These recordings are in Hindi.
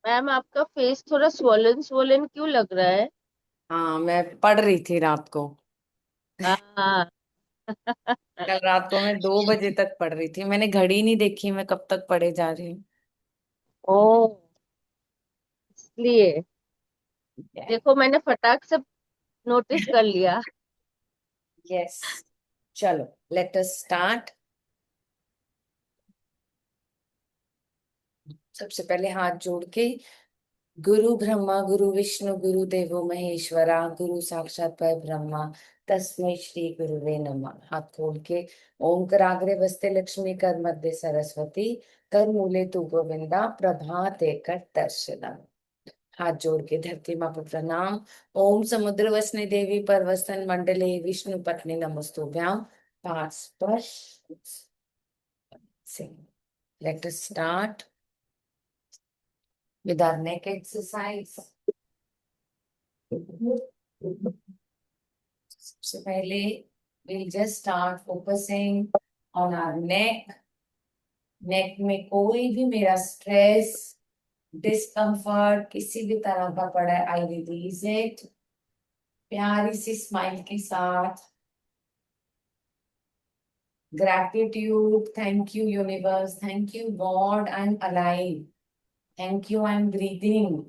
मैम आपका फेस थोड़ा स्वोलन स्वोलन क्यों लग रहा है? हाँ, मैं पढ़ रही थी रात को। हाँ। कल रात को मैं 2 बजे तक पढ़ रही थी। मैंने घड़ी नहीं देखी मैं कब तक पढ़े जा रही हूँ। ओ, इसलिए देखो मैंने फटाक से नोटिस कर लिया। यस, चलो लेट अस स्टार्ट। सबसे पहले हाथ जोड़ के, गुरु ब्रह्मा गुरु विष्णु गुरु देवो महेश्वरा गुरु साक्षात पर ब्रह्मा तस्मै श्री गुरुवे नमः। हाथ खोल के, ओम कराग्रे वस्ते लक्ष्मी कर मध्य सरस्वती कर मूले तू गोविंदा प्रभाते कर दर्शनम। हाथ जोड़ के धरती माँ को प्रणाम। ओम समुद्र वसने देवी पर वसन मंडले विष्णु पत्नी नमस्तुभ्याम। पांच पर Singh. Late us start with our neck exercise. सबसे पहले we'll just start focusing on our neck. नेक में कोई भी मेरा स्ट्रेस, डिस्कम्फर्ट किसी भी तरह का पड़ा है, आई रिलीज इट। प्यारी सी स्माइल के साथ, gratitude, thank you universe, thank you God, I am alive, thank you I am breathing,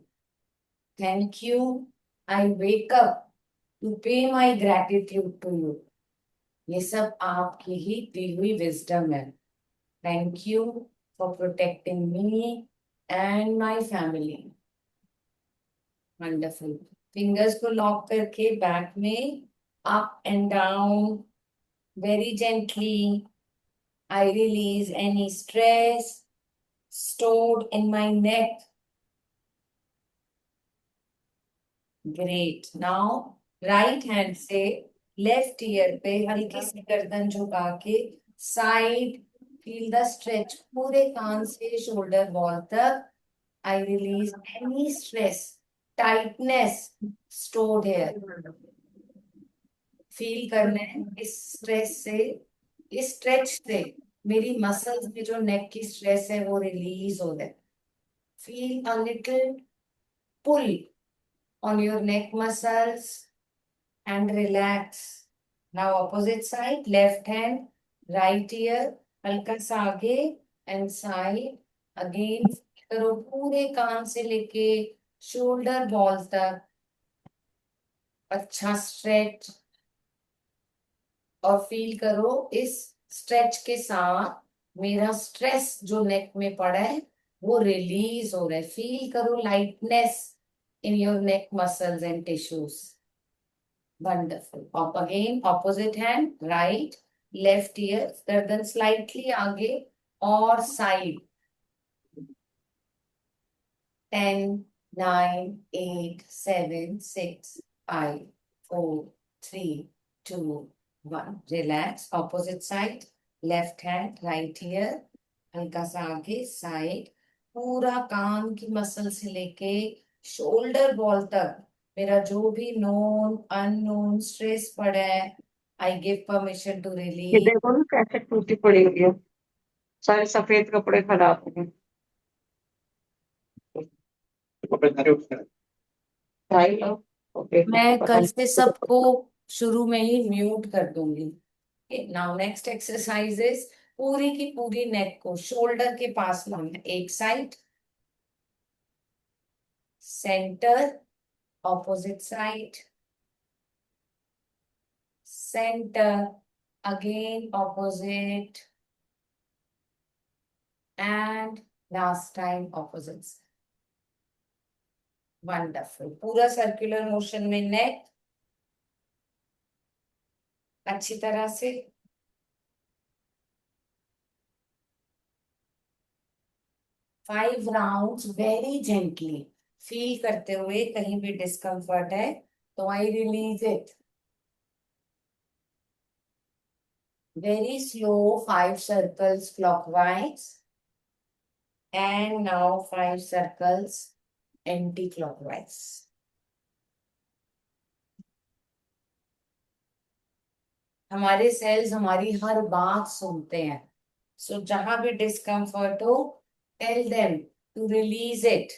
thank you I wake up to pay my gratitude to you. ये सब आपकी ही दी हुई विजडम है। Thank you for protecting me and my family. Wonderful. Fingers को लॉक करके बैक में up and down very gently. I release any stress stored in my neck. Great. Now right hand से लेफ्ट ईयर पे हल्की सी गर्दन झुका के साइड, फील द स्ट्रेच पूरे कान से शोल्डर बॉल तक। I release any stress, tightness stored here. Feel करना है इस स्ट्रेस से, इस स्ट्रेच से मेरी मसल्स में जो नेक की स्ट्रेस है वो रिलीज हो जाए। Feel a little pull on your neck muscles and relax. Now opposite side, left hand, right ear, हल्का सा आगे and side. Again करो पूरे कान से लेके शोल्डर बॉल तक, अच्छा स्ट्रेच। और फील करो इस स्ट्रेच के साथ मेरा स्ट्रेस जो नेक में पड़ा है वो रिलीज हो रहा है। फील करो lightness in your neck muscles and tissues. Wonderful. अब again opposite hand, right, left ear, गर्दन स्लाइटली आगे और side. 10, 9, 8, 7, 6, 5, 4, 3, 2, 1। Relax. Opposite side, left hand, right year, हल्का सा आगे साइड। पूरा कान की मसल से लेके शोल्डर बॉल तक मेरा जो भी नोन अननोन स्ट्रेस पड़ा है, आई गिव परमिशन टू ये रिलीज। देखो ना कैसे टूटी पड़ी हुई है। सारे सफेद कपड़े खराब हो गए। कपड़े सारे उठ गए। ढाई लो। ओके, मैं पता कल नहीं। से सबको शुरू में ही म्यूट कर दूंगी। नाउ नेक्स्ट एक्सरसाइज इज, पूरी की पूरी नेक को शोल्डर के पास लाना। एक side, centre, opposite side, centre, again opposite and last time opposite. Wonderful. पूरा सर्कुलर मोशन में नेक अच्छी तरह से। 5 राउंड्स वेरी जेंटली, फील करते हुए कहीं भी डिस्कम्फर्ट है तो I release it. Very slow, 5 circles clockwise, and now 5 circles anti-clockwise. हमारे सेल्स हमारी हर बात सुनते हैं, सो जहां भी डिस्कम्फर्ट हो tell them to release it.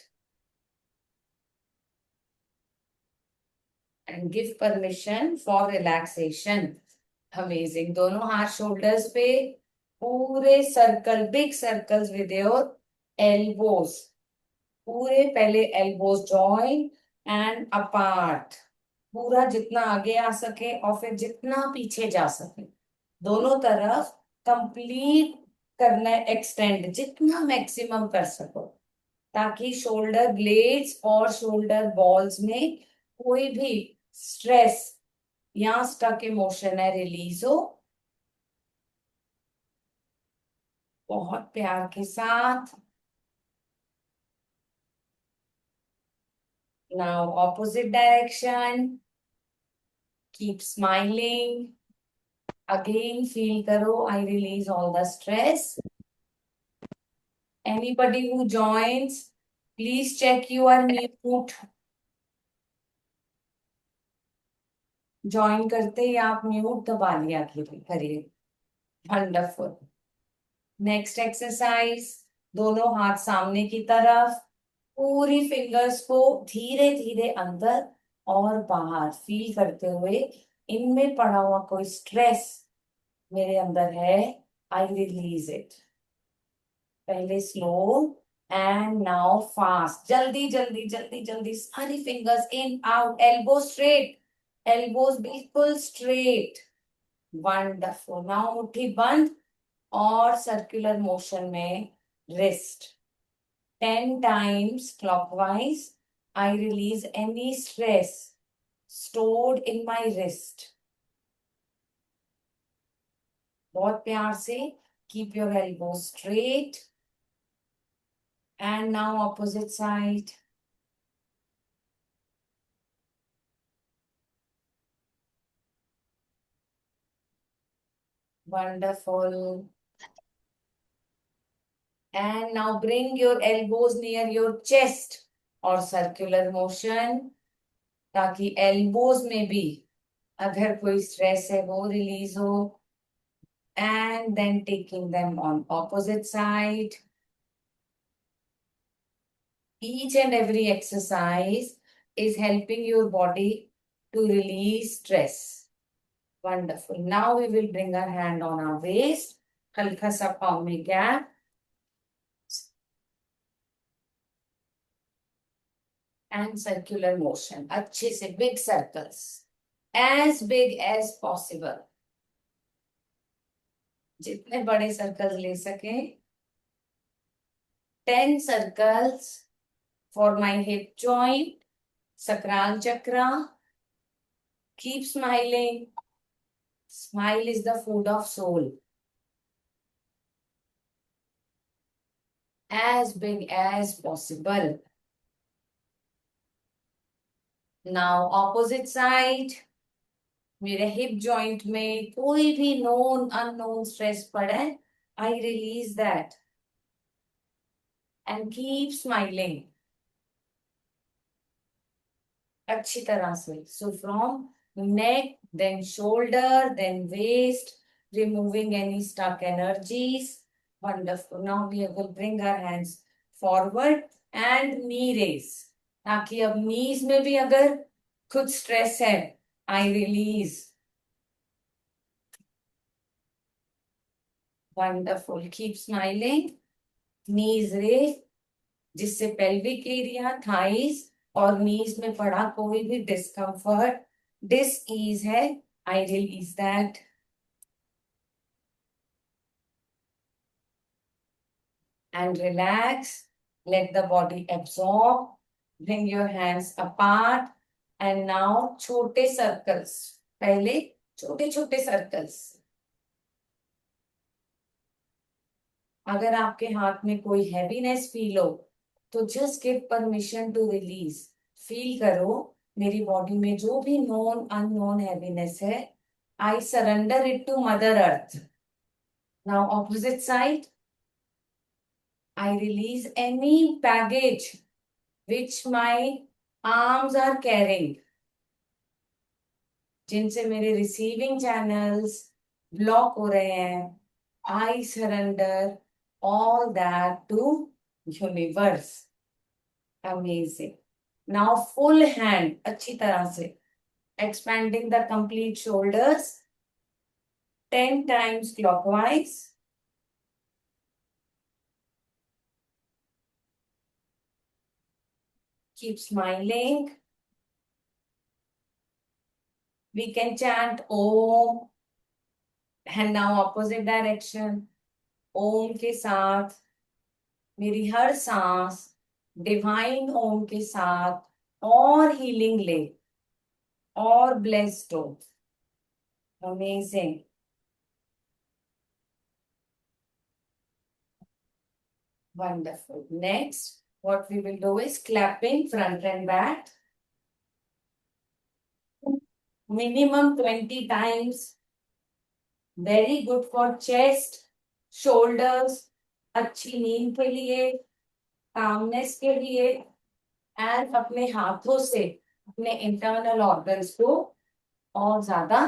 and give permission for relaxation. Amazing. दोनों हाथ shoulders पे, पूरे circle, big circles with your elbows. पूरे पहले elbows join and apart. पूरा जितना आगे आ सके और फिर जितना पीछे जा सके, दोनों तरफ कंप्लीट करना है, एक्सटेंड जितना मैक्सिमम कर सको, ताकि शोल्डर ब्लेड्स और शोल्डर बॉल्स में कोई भी स्ट्रेस या स्टक इमोशन है रिलीज हो। बहुत प्यार के साथ। Now opposite direction, keep smiling. Again feel करो, I release all the stress. Anybody who joins, please check your mute. Join करते ही आप म्यूट दबा लिया करिए। वंडरफुल। नेक्स्ट एक्सरसाइज, दोनों हाथ सामने की तरफ, पूरी फिंगर्स को धीरे धीरे अंदर और बाहर फील करते हुए, इनमें पड़ा हुआ कोई स्ट्रेस मेरे अंदर है, आई रिलीज इट। पहले स्लो एंड नाउ फास्ट। जल्दी जल्दी जल्दी जल्दी सारी fingers in out, elbow straight, elbows बिल्कुल स्ट्रेट। वंडरफुल। नाउ मुट्ठी बंद और सर्कुलर मोशन में wrist 10 times clockwise. I release any stress stored in my wrist. बहुत प्यार से keep your elbows straight. And now opposite side. Wonderful. And now bring your elbows near your chest और circular motion, ताकि elbows में भी अगर कोई stress है वो release हो. And then taking them on opposite side. Each and every exercise is helping your body to release stress. Wonderful. Now we will bring our hand on our waist. हल्का सा पाँव में gap. And circular motion. अच्छे से big circles. As big as possible. जितने बड़े circles ले सके. 10 circles for my hip joint, sacral chakra. Keep smiling. Smile is the food of soul. As big as possible. Now opposite side. मेरे hip joint में कोई भी known unknown stress पड़े, I release that. And keep smiling. अच्छी तरह से. So from neck, then shoulder, then waist, removing any stuck energies. Wonderful. Now we will bring our hands forward and knee raise. ताकि अब knees में भी अगर कुछ stress है, I release. Wonderful. Keep smiling. Knees raise, जिससे pelvic area, thighs और knees में पड़ा कोई भी discomfort, dis-ease है, I release that. And relax. Let the body absorb. Bring your hands apart. And now छोटे circles. पहले छोटे छोटे circles. अगर आपके हाथ में कोई हैवीनेस फील हो, तो just give permission to release. Feel करो मेरी बॉडी में जो भी नोन अननोन हैवीनेस है, I surrender it to mother earth. Now opposite side. I release any baggage which my arms are carrying, जिनसे मेरे रिसीविंग चैनल्स ब्लॉक हो रहे हैं. I surrender all that to universe. Amazing. Now full hand अच्छी तरह से expanding the complete shoulders 10 times clockwise. Keep smiling. We can chant Om, and now opposite direction. ओम के साथ मेरी हर सांस डिवाइन ओम के साथ और हीलिंग ले और ब्लेस्ड हो. Amazing. Wonderful. Next, what we will do is clapping front and back. Minimum 20 times. Very good for chest, shoulders, अच्छी नींद के लिए, कामनेस के लिए, एंड अपने हाथों से अपने इंटरनल ऑर्गन्स को और ज्यादा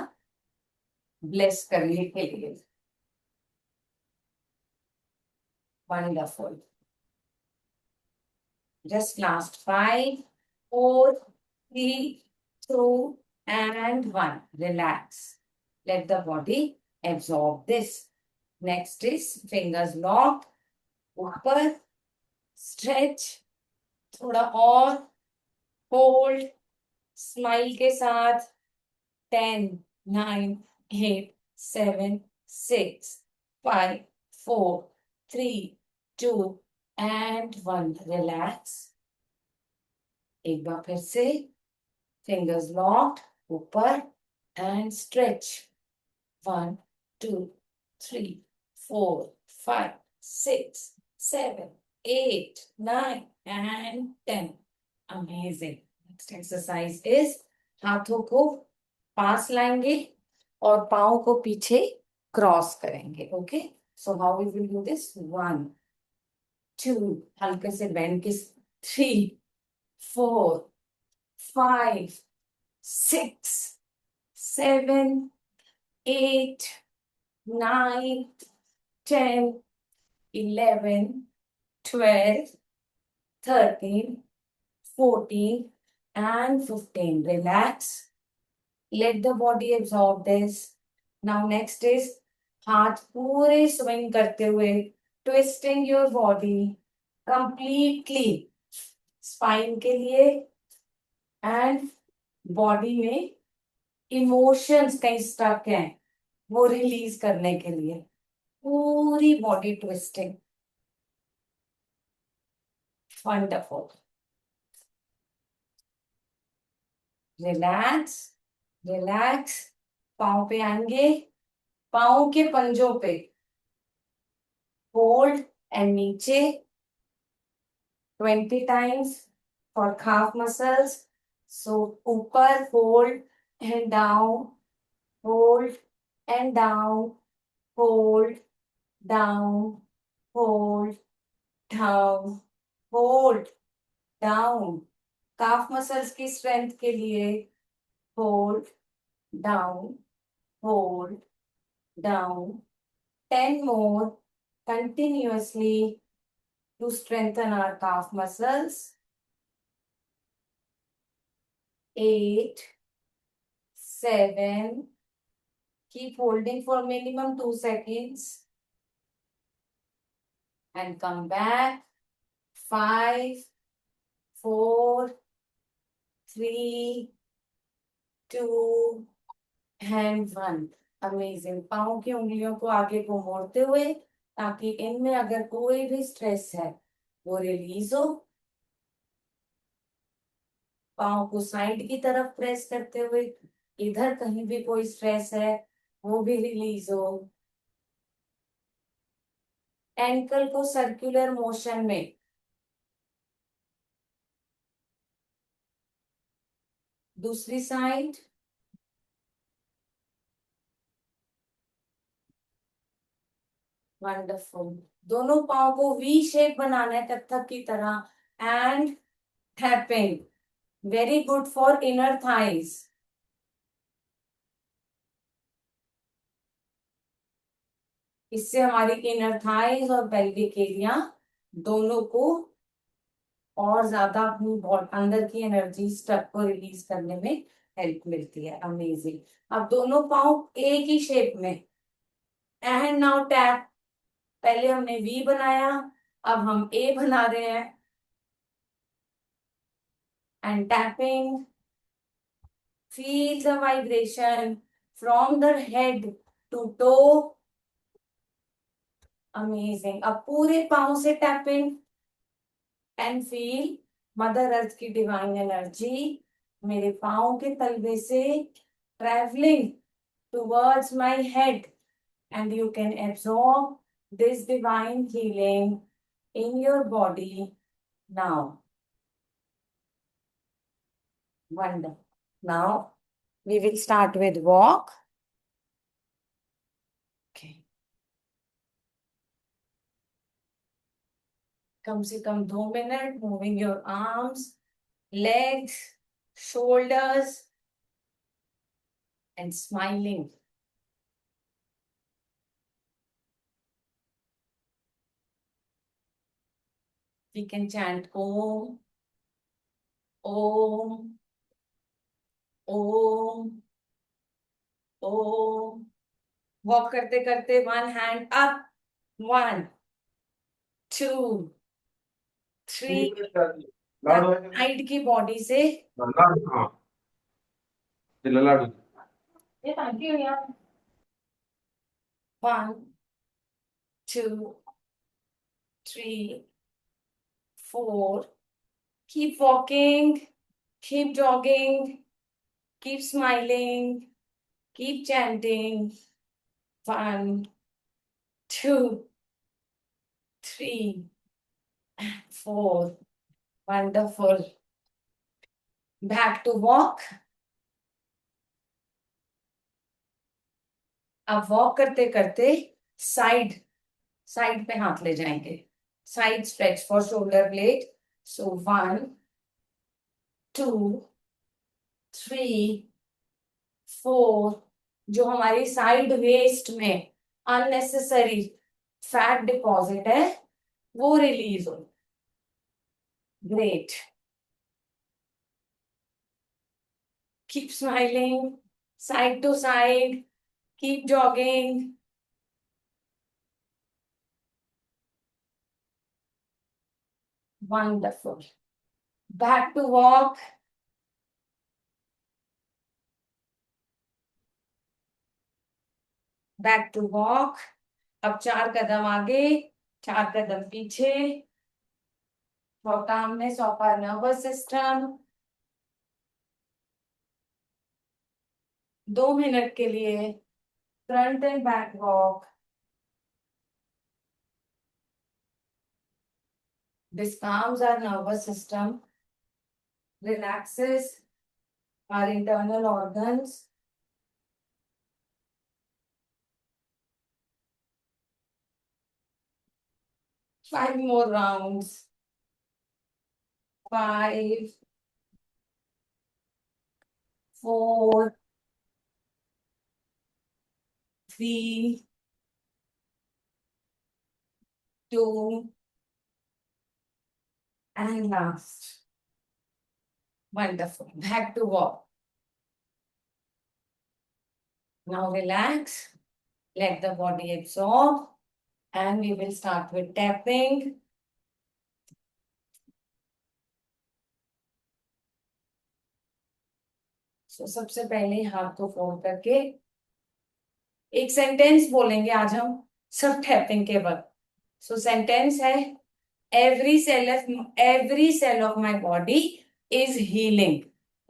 ब्लेस करने के लिए. Wonderful. Just last 5, 4, 3, 2, and 1. Relax. Let the body absorb this. Next is fingers locked. ऊपर. Stretch. थोड़ा और. Hold. Smile के साथ. 10, 9, 8, 7, 6, 5, 4, 3, 2, and 1. Relax. एक बार फिर से. Fingers locked. ऊपर. And stretch. 1, 2, 3, 4, 5, 6, 7, 8, 9, and 10. Amazing. Next exercise is हाथों को पास लाएंगे और पाँव को पीछे क्रॉस करेंगे. Okay, so how we will do this. 1, 2, हल्के से बेंड के. 3, 4, 5, 6, 7, 8, 9, 10, 11, 12, 13, 14, and 15. Relax. Let the body absorb this. Now next is हाथ पूरे स्विंग करते हुए twisting your body completely spine के लिए and body में emotions कहीं stuck हैं वो रिलीज करने के लिए पूरी body twisting. Wonderful. Relax. Relax. पाँव पे आएंगे. पाँव के पंजों पे होल्ड एंड नीचे 20 times for calf muscles. So ऊपर hold and down. Hold and down, hold, down, hold, down, hold, down. Calf muscles की strength के लिए hold, down, hold, down. 10 more continuously to strengthen our calf muscles. 8, 7, keep holding for minimum 2 seconds. And come back. 5, 4, 3, 2, and 1. Amazing. पाँव की उंगलियों को आगे को मोड़ते हुए ताकि इनमें अगर कोई भी स्ट्रेस है वो रिलीज हो. पाँव को साइड की तरफ प्रेस करते हुए इधर कहीं भी कोई स्ट्रेस है वो भी रिलीज हो. एंकल को सर्कुलर मोशन में दूसरी साइड. वंडरफुल. दोनों पाँव को वी शेप बनाना है कथक की तरह. And tapping. Very good for inner thighs. इससे हमारी इनर थाइज और पेल्विक एरिया दोनों को और ज्यादा अपनी अंदर की एनर्जी स्टफ को रिलीज करने में हेल्प मिलती है। अमेजिंग। अब दोनों पाँव एक ही शेप में, एंड नाउ टैप। पहले हमने वी बनाया, अब हम ए बना रहे हैं, and tapping. Feel the vibration from the head to toe. Amazing. अब पूरे पाँव से tapping, and feel mother earth की डिवाइन एनर्जी मेरे पाँव के तलवे से travelling towards my head, and you can absorb this divine healing in your body now. Wonderful. Now we will start with walk. Okay. कम से कम 2 minute moving your arms, legs, shoulders, and smiling. We can chant Om, Om, Om, Om. Walk करते करते one hand up, 1, 2, 3. लाडू साइड की बॉडी से लाडू हाँ तिला लाडू ये थैंक यू यार। 1, 2, 3, 4. Keep walking, keep jogging, keep smiling, keep chanting. 1, 2, 3, 4. Wonderful. Back to walk. अब वॉक करते करते साइड साइड पे हाथ ले जाएंगे। Side stretch for shoulder blade. So 1, 2, 3, 4. जो हमारी साइड वेस्ट में अननेसेसरी फैट डिपॉजिट है वो रिलीज हो। Great. Keep smiling, side to side, keep jogging. Wonderful. Back to walk. Back to walk. अब 4 कदम आगे, 4 कदम पीछे। calmness of our nervous system. 2 minute के लिए front end back walk. This calms our nervous system, relaxes our internal organs. Five more rounds. 5, 4, 3, 2, and last. Wonderful. Back to walk. Now relax. Let the body absorb. And we will start with tapping. So सबसे पहले हाथ को फोल्ड करके एक सेंटेंस बोलेंगे आज हम सब टैपिंग के वक्त। सो सेंटेंस है every cell of my body is healing.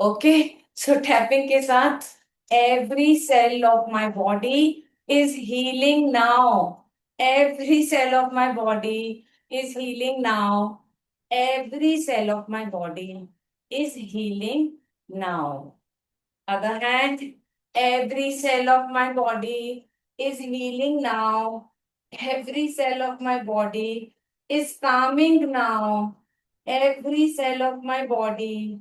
Okay, so tapping के साथ every cell of my body is healing now. Every cell of my body is healing now. Every cell of my body is healing now. Other hand, every cell of my body is healing now. Every cell of my body is calming now. Every cell of my body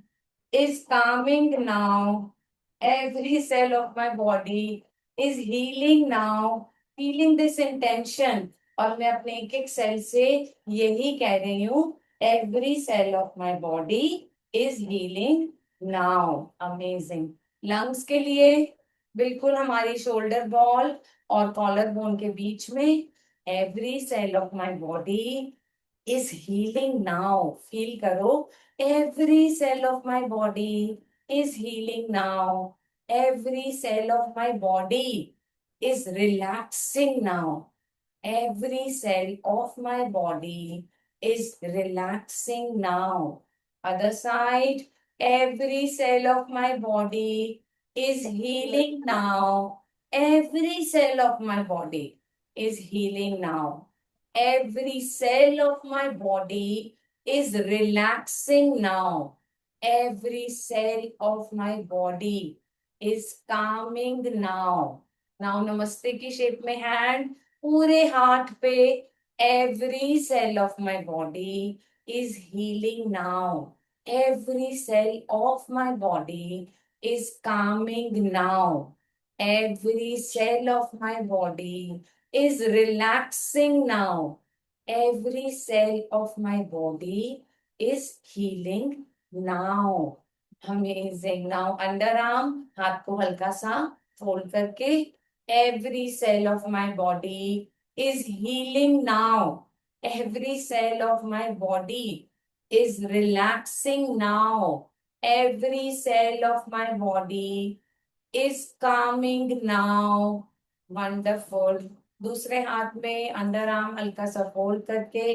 is calming now. Every cell of my body is healing now. Feeling this intention. और मैं अपने एक एक सेल से यही कह रही हूँ, every cell of my body is healing now. Amazing. Lungs के लिए बिल्कुल हमारी शोल्डर बॉल और कॉलर बोन के बीच में, every cell of my body is healing now. Feel करो, every cell of my body is healing now. Every cell of my body is relaxing now. Every cell of my body is relaxing now. Other side, every cell of my body is healing now. Every cell of my body is healing now. Every cell of my body is relaxing now. Every cell of my body is calming now. Now नमस्ते की शेप में हैंड पूरे हाथ पे. Every cell of my body is healing now. Every cell of my body is calming now. Every cell of my body is relaxing now. Every cell of my body is healing now. Amazing. Now underarm, हाथ को हल्का सा फोल्ड करके. Every cell of my body is healing now. Every cell of my body is relaxing now. Every cell of my body is calming now. Wonderful. दूसरे हाथ में अंडर आर्म हल्का सा फोल्ड करके.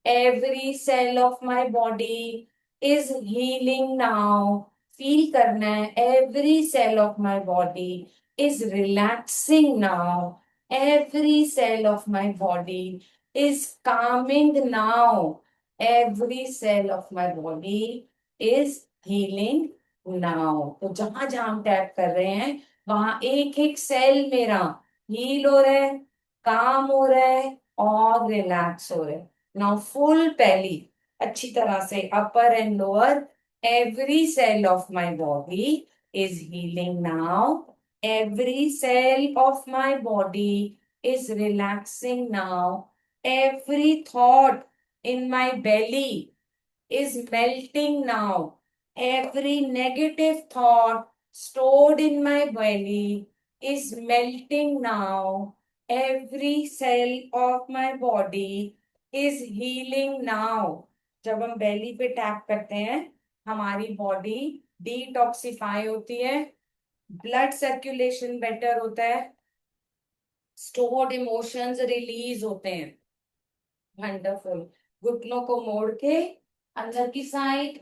Every cell of my body is healing now. Feel करना है. Every cell of my body is relaxing now. Every cell of my body is calming now. Every cell of my body is healing now. तो जहां जहां हम टैप कर रहे हैं वहां एक एक सेल मेरा हील हो रहा है, काम हो रहा है और रिलैक्स हो रहा है. नाउ फुल पहली अच्छी तरह से upper and lower. Every cell of my body is healing now. Every cell of my body is relaxing now. Every thought in my belly is melting now. Every negative thought stored in my belly is melting now. Every cell of my body is healing now. जब हम बेली पे टैप करते हैं हमारी बॉडी डिटॉक्सिफाई होती है, ब्लड सर्कुलेशन बेटर होता है, स्टोर्ड इमोशंस रिलीज होते हैं. वंडरफुल. घुटनों को मोड़ के अंदर की side.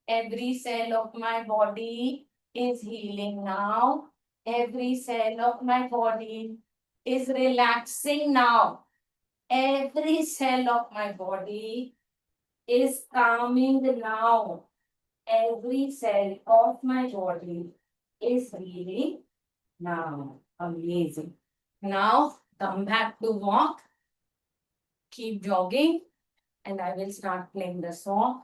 Every cell of my body is healing now. Every cell of my body is relaxing now. Every cell of my body is calming now. Every cell of my body is healing now. Amazing. Now come back to walk. Keep jogging and I will start playing the song.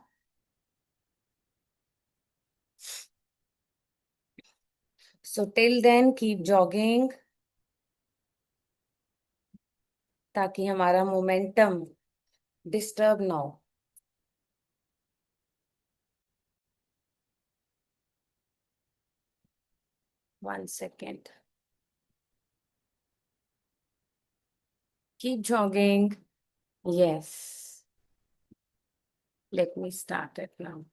So till then keep jogging ताकि हमारा मोमेंटम डिस्टर्ब ना हो. One second. Keep jogging. Yes. Let me start it now.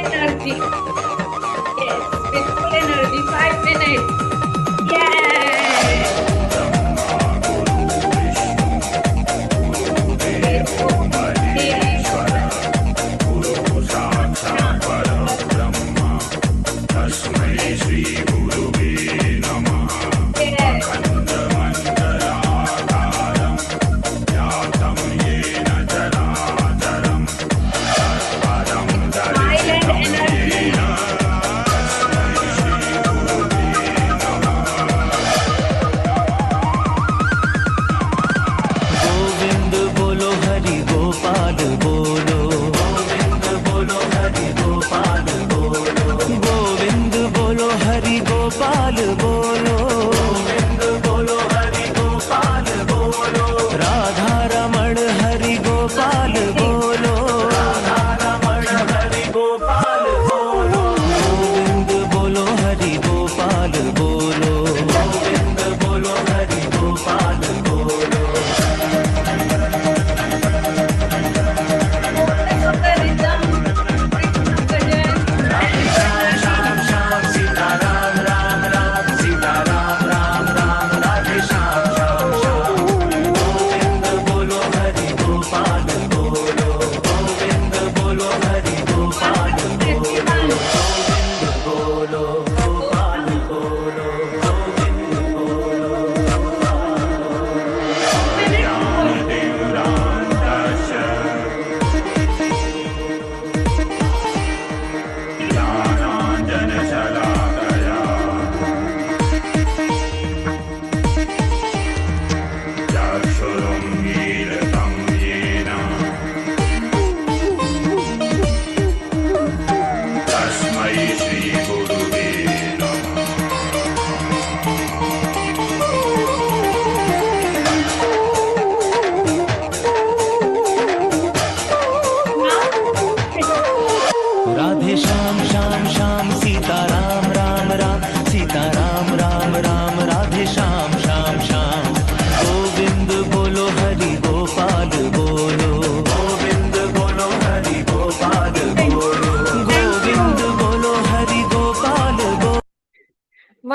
Energy. Yes, with full energy. 5 minutes.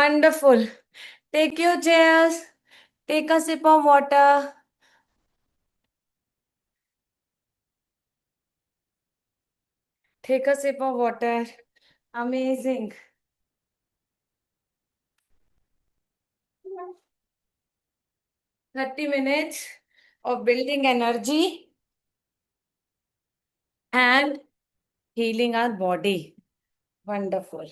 Wonderful. Take your chairs. Take a sip of water. Take a sip of water. Amazing. Thirty minutes of building energy and healing our body. Wonderful.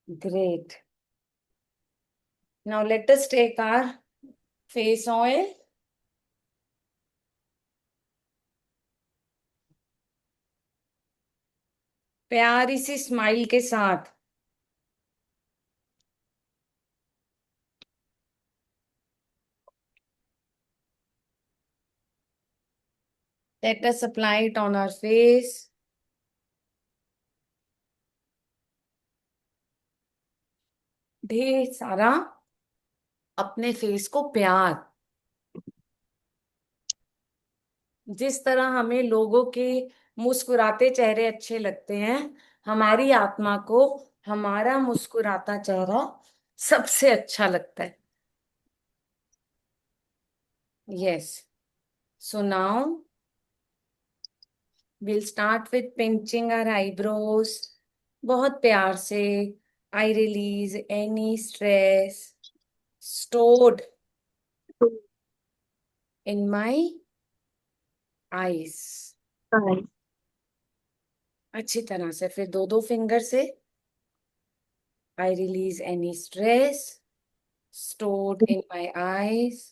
Great. Now let us take our face oil. प्यारी सी स्माइल के साथ let us apply it on our face. ढेर सारा अपने फेस को प्यार, जिस तरह हमें लोगों के मुस्कुराते चेहरे अच्छे लगते हैं, हमारी आत्मा को हमारा मुस्कुराता चेहरा सबसे अच्छा लगता है. Yes. So now we'll start with pinching our eyebrows. बहुत प्यार से. I release any stress stored in my eyes. अच्छी तरह से. फिर दो दो फिंगर से I release any stress stored in my eyes.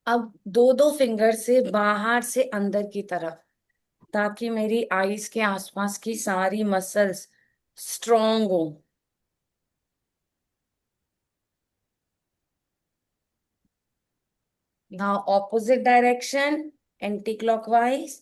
अब दो दो फिंगर से बाहर से अंदर की तरफ, ताकि मेरी आईज के आसपास की सारी मसल्स स्ट्रॉन्ग हो. Now opposite direction, anti clockwise.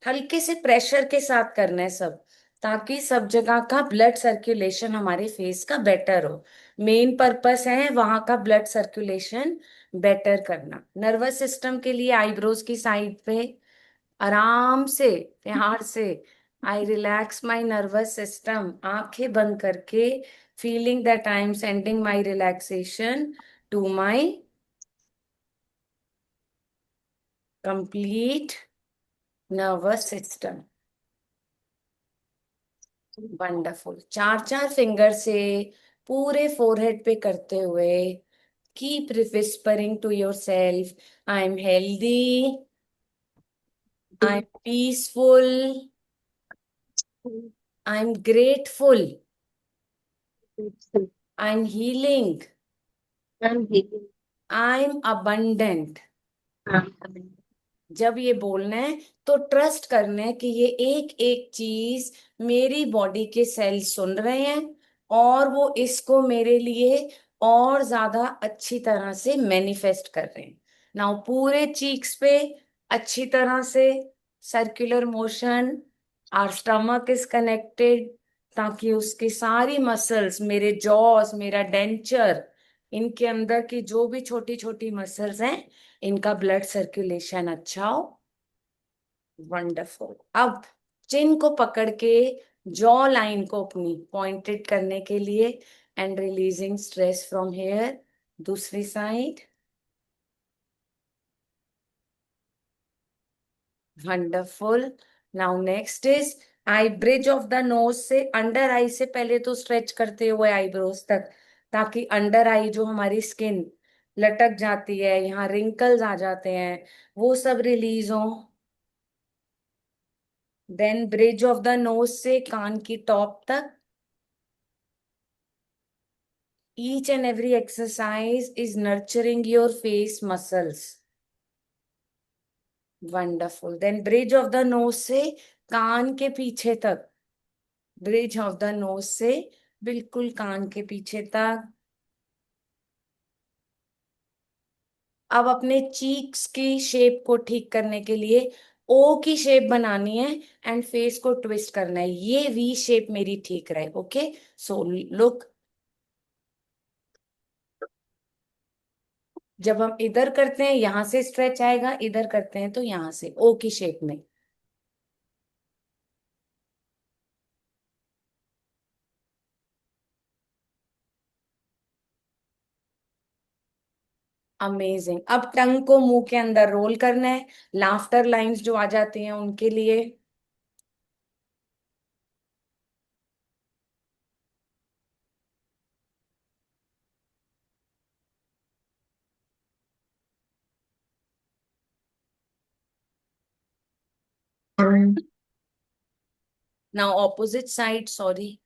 हल्के से प्रेशर के साथ करना है सब, ताकि सब जगह का ब्लड सर्कुलेशन हमारे फेस का बेटर हो. मेन पर्पस है वहां का ब्लड सर्कुलेशन बेटर करना. नर्वस सिस्टम के लिए आईब्रोज की साइड पे आराम से प्यार से I relax my nervous system, आंखें बंद करके, feeling that I am sending my relaxation to my complete nervous system. Wonderful. चार चार फिंगर से पूरे फोरहेड पे करते हुए keep whispering to yourself, I am healthy, I am peaceful, I am grateful, I am healing, I am abundant. जब ये बोलना है तो ट्रस्ट करना है कि ये एक एक चीज मेरी बॉडी के सेल सुन रहे हैं और वो इसको मेरे लिए और ज्यादा अच्छी तरह से मैनिफेस्ट कर रहे हैं. नाउ पूरे चीक्स पे अच्छी तरह से circular motion, our stomach is connected, ताकि उसकी सारी मसल्स, मेरे जॉस, मेरा डेंचर, इनके अंदर की जो भी छोटी छोटी मसल्स हैं, इनका ब्लड सर्कुलेशन अच्छा हो. वंडरफुल. अब चिन को पकड़ के जॉ लाइन को अपनी पॉइंटेड करने के लिए and releasing stress from hair. दूसरी side. Wonderful. Now next is eye bridge of the nose से अंडर आई से पहले तो स्ट्रेच करते हुए आईब्रोज तक, ताकि अंडर आई जो हमारी स्किन लटक जाती है, यहाँ रिंकल्स आ जाते हैं, वो सब रिलीज हो. Then bridge of the nose से कान की टॉप तक. Each and every exercise is nurturing your face muscles. Wonderful. Then bridge of the nose से कान के पीछे तक. ब्रिज ऑफ द नोज से बिल्कुल कान के पीछे तक. अब अपने चीक्स की शेप को ठीक करने के लिए ओ की शेप बनानी है एंड फेस को ट्विस्ट करना है. ये वी शेप मेरी ठीक रहे. Okay, so look. जब हम इधर करते हैं यहां से स्ट्रेच आएगा, इधर करते हैं तो यहां से ओ की शेप में। अमेजिंग। अब टंग को मुंह के अंदर रोल करना है, लाफ्टर लाइंस जो आ जाती हैं उनके लिए। Now opposite side, sorry.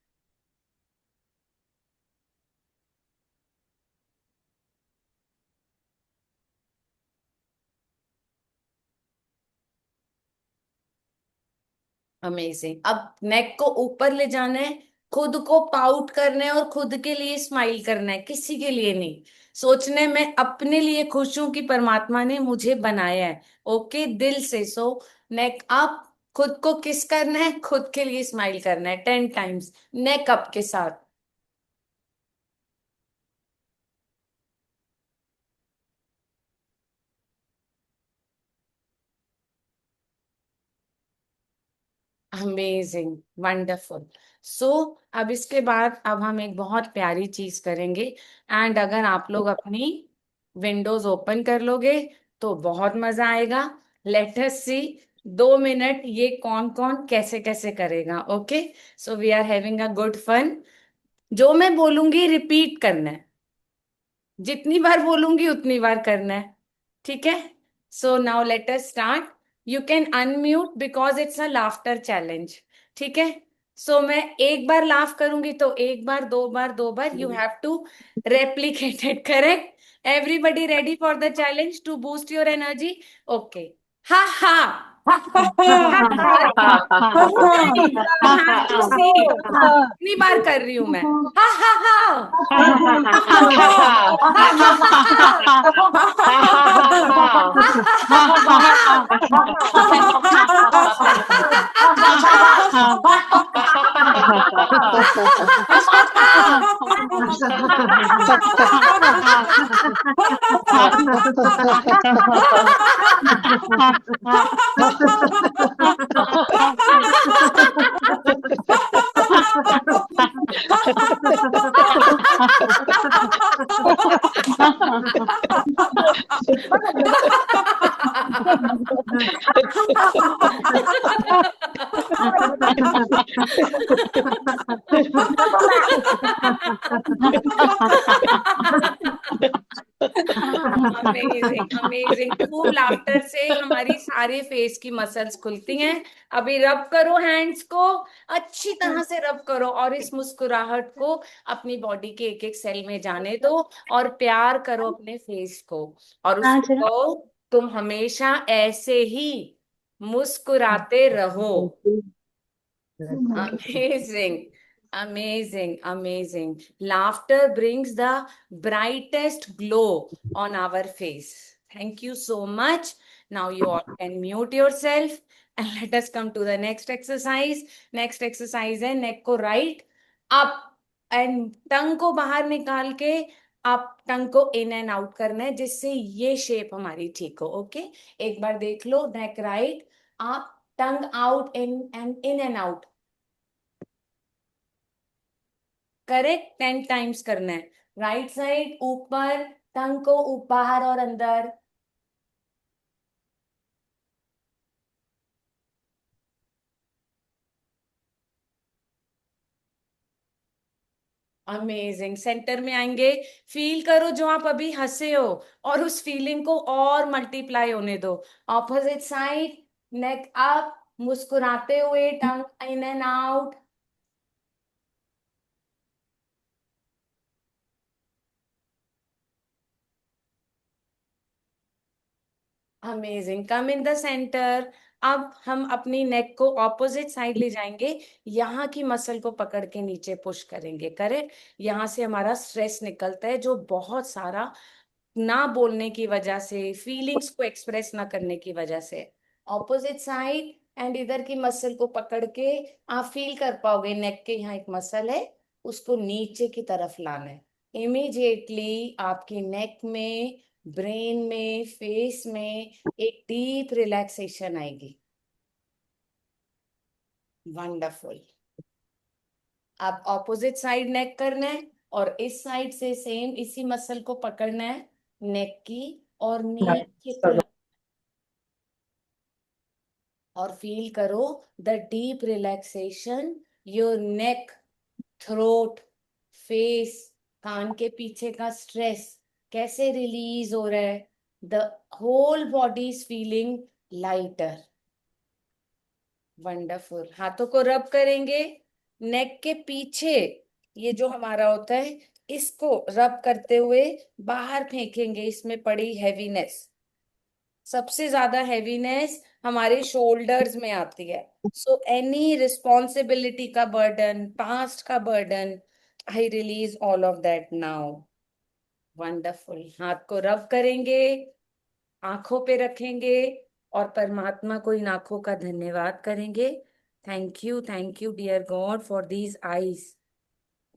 Amazing. अब नेक को ऊपर ले जाना है, खुद को पाउट करना है और खुद के लिए स्माइल करना है, किसी के लिए नहीं। सोचने में अपने लिए खुश हूं कि परमात्मा ने मुझे बनाया है। ओके, दिल से। सो नेक अप, खुद को किस करना है, खुद के लिए स्माइल करना है 10 टाइम्स नेक अप के साथ। Amazing, wonderful. सो अब इसके बाद अब हम एक बहुत प्यारी चीज करेंगे। एंड अगर आप लोग अपनी विंडोज ओपन कर लोगे तो बहुत मजा आएगा। लेट अस सी 2 मिनट ये कौन कौन कैसे कैसे करेगा। Okay, so we are having a good fun. जो मैं बोलूंगी रिपीट करना है, जितनी बार बोलूंगी उतनी बार करना है, ठीक है? So now let us start. You can unmute because it's a laughter challenge, ठीक है? सो मैं एक बार लाफ करूंगी तो एक बार, 2 बार, 2 बार, you have to replicate it, correct? Everybody ready for the challenge to boost your energy? Okay. हा हा हा हा हा। आई हैव टू सी कितनी बार कर रही हूं मैं। हा हा अमेजिंग, अमेजिंग। खूब लाफ्टर से हमारी सारे फेस की मसल्स खुलती हैं। अभी रब करो हैंड्स को, अच्छी तरह से रब करो और इस मुस्कुराहट को अपनी बॉडी के एक एक सेल में जाने दो और प्यार करो अपने फेस को। और उसको कहो तुम हमेशा ऐसे ही मुस्कुराते रहो। Amazing, amazing, amazing. Laughter brings the brightest glow on our face. Thank you so much. Now you all can mute yourself and let us come to the next exercise. Next exercise है neck को right up and tongue को बाहर निकाल के आप टंग को इन एंड आउट करना है जिससे ये शेप हमारी ठीक हो। ओके, एक बार देख लो। नेक राइट आप, tongue out in and out, correct? 10 times करना है। राइट साइड ऊपर, टंग को बाहर और अंदर। अमेजिंग। सेंटर में आएंगे, फील करो जो आप अभी हंसे हो और उस फीलिंग को और मल्टीप्लाई होने दो। ऑपोजिट साइड, नेक अप, मुस्कुराते हुए tongue in and out. Amazing, come in the centre. अब हम अपनी नेक को ऑपोजिट साइड ले जाएंगे, यहाँ की मसल को पकड़ के नीचे पुश करेंगे, करेक्ट? यहाँ से हमारा स्ट्रेस निकलता है जो बहुत सारा ना बोलने की वजह से, फीलिंग्स को एक्सप्रेस ना करने की वजह से। ऑपोजिट साइड एंड इधर की मसल को पकड़ के आप फील कर पाओगे नेक के यहाँ एक मसल है, उसको नीचे की तरफ लाना है। इमीडिएटली आपकी नेक में ब्रेन में, फेस में एक डीप रिलैक्सेशन आएगी। वंडरफुल। अब ऑपोजिट साइड नेक करना है और इस साइड से सेम इसी मसल को पकड़ना है नेक की, और नीचे पुल और फील करो the deep relaxation. Your neck, throat, face, कान के पीछे का स्ट्रेस कैसे रिलीज हो रहा है। The whole body is feeling lighter. Wonderful. हाथों को रब करेंगे नेक के पीछे, ये जो हमारा होता है इसको रब करते हुए बाहर फेंकेंगे इसमें पड़ी हैवीनेस। सबसे ज्यादा हैवीनेस हमारे शोल्डर्स में आती है। सो एनी रिस्पॉन्सिबिलिटी का बर्डन, पास्ट का burden, I release all of that now. Wonderful. हाथ को रब करेंगे, आंखों पे रखेंगे और परमात्मा को इन आंखों का धन्यवाद करेंगे। Thank you dear God for these eyes.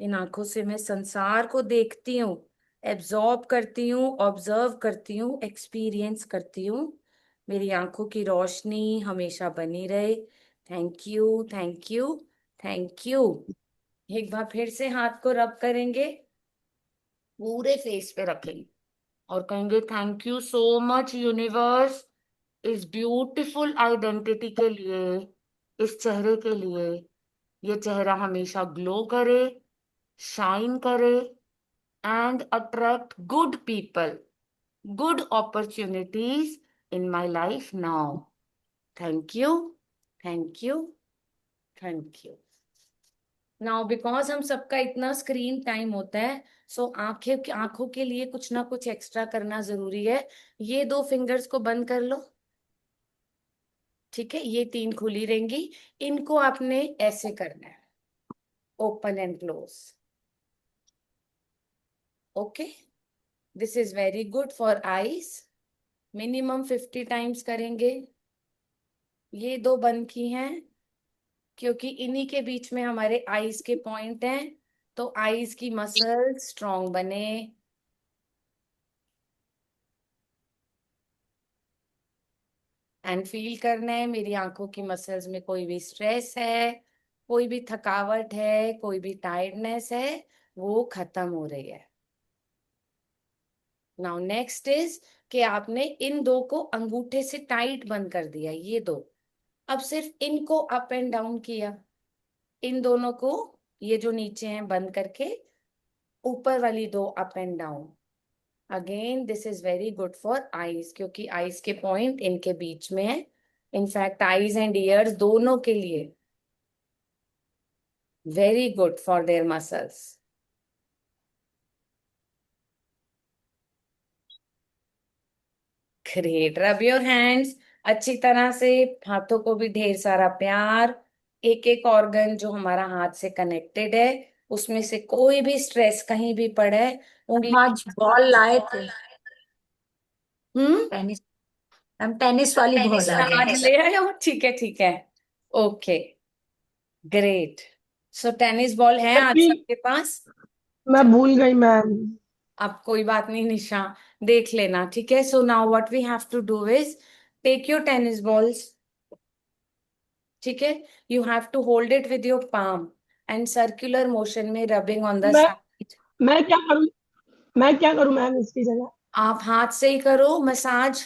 इन आंखों से मैं संसार को देखती हूँ, एब्जॉर्ब करती हूँ, ऑब्जर्व करती हूँ, एक्सपीरियंस करती हूँ। मेरी आंखों की रोशनी हमेशा बनी रहे। Thank you, thank you, thank you. एक बार फिर से हाथ को रब करेंगे, पूरे फेस पे रखेंगे और कहेंगे thank you so much universe, इस ब्यूटीफुल आइडेंटिटी के लिए, इस चेहरे के लिए। ये चेहरा हमेशा ग्लो करे, शाइन करे and attract good people, good opportunities in my life now. Thank you, thank you, thank you. Now because हम सबका इतना स्क्रीन टाइम होता है, सो आंखों के लिए कुछ ना कुछ एक्स्ट्रा करना जरूरी है। ये दो फिंगर्स को बंद कर लो, ठीक है, ये तीन खुली रहेंगी। इनको आपने ऐसे करना है, open and close. Okay, this is very good for eyes. Minimum 50 times करेंगे। ये दो बंद की हैं क्योंकि इन्हीं के बीच में हमारे आईज के पॉइंट हैं, तो आईज की मसल स्ट्रॉन्ग बने। एंड फील करना है मेरी आंखों की मसल्स में कोई भी स्ट्रेस है, कोई भी थकावट है, कोई भी टायर्डनेस है, वो खत्म हो रही है। नाउ नेक्स्ट इज कि आपने इन दो को अंगूठे से टाइट बंद कर दिया, ये दो। अब सिर्फ इनको अप एंड डाउन किया, इन दोनों को, ये जो नीचे हैं बंद करके, ऊपर वाली दो up and down. Again this is very good for eyes क्योंकि आईज के पॉइंट इनके बीच में है। इनफैक्ट आईज एंड ईयर्स दोनों के लिए very good for their muscles. Great. Rub your hands अच्छी तरह से, हाथों को भी ढेर सारा प्यार। एक एक ऑर्गन जो हमारा हाथ से कनेक्टेड है उसमें से कोई भी स्ट्रेस कहीं भी पड़े, उंगली। आज बॉल लाए थे, हम्म, टेनिस, हम टेनिस वाली बॉल आ आज गए। ले आए हो, ठीक है ठीक है। Okay, great. So tennis ball है आज भी सबके पास। मैं भूल गई मैम। अब कोई बात नहीं निशा, देख लेना, ठीक है। So now what we have to do is take your tennis balls, ठीक है। You have to hold it with your palm and circular motion में rubbing on the main side. मैं क्या करूं मैं क्या करूं मैम इसकी जगह? आप हाथ से ही करो मसाज,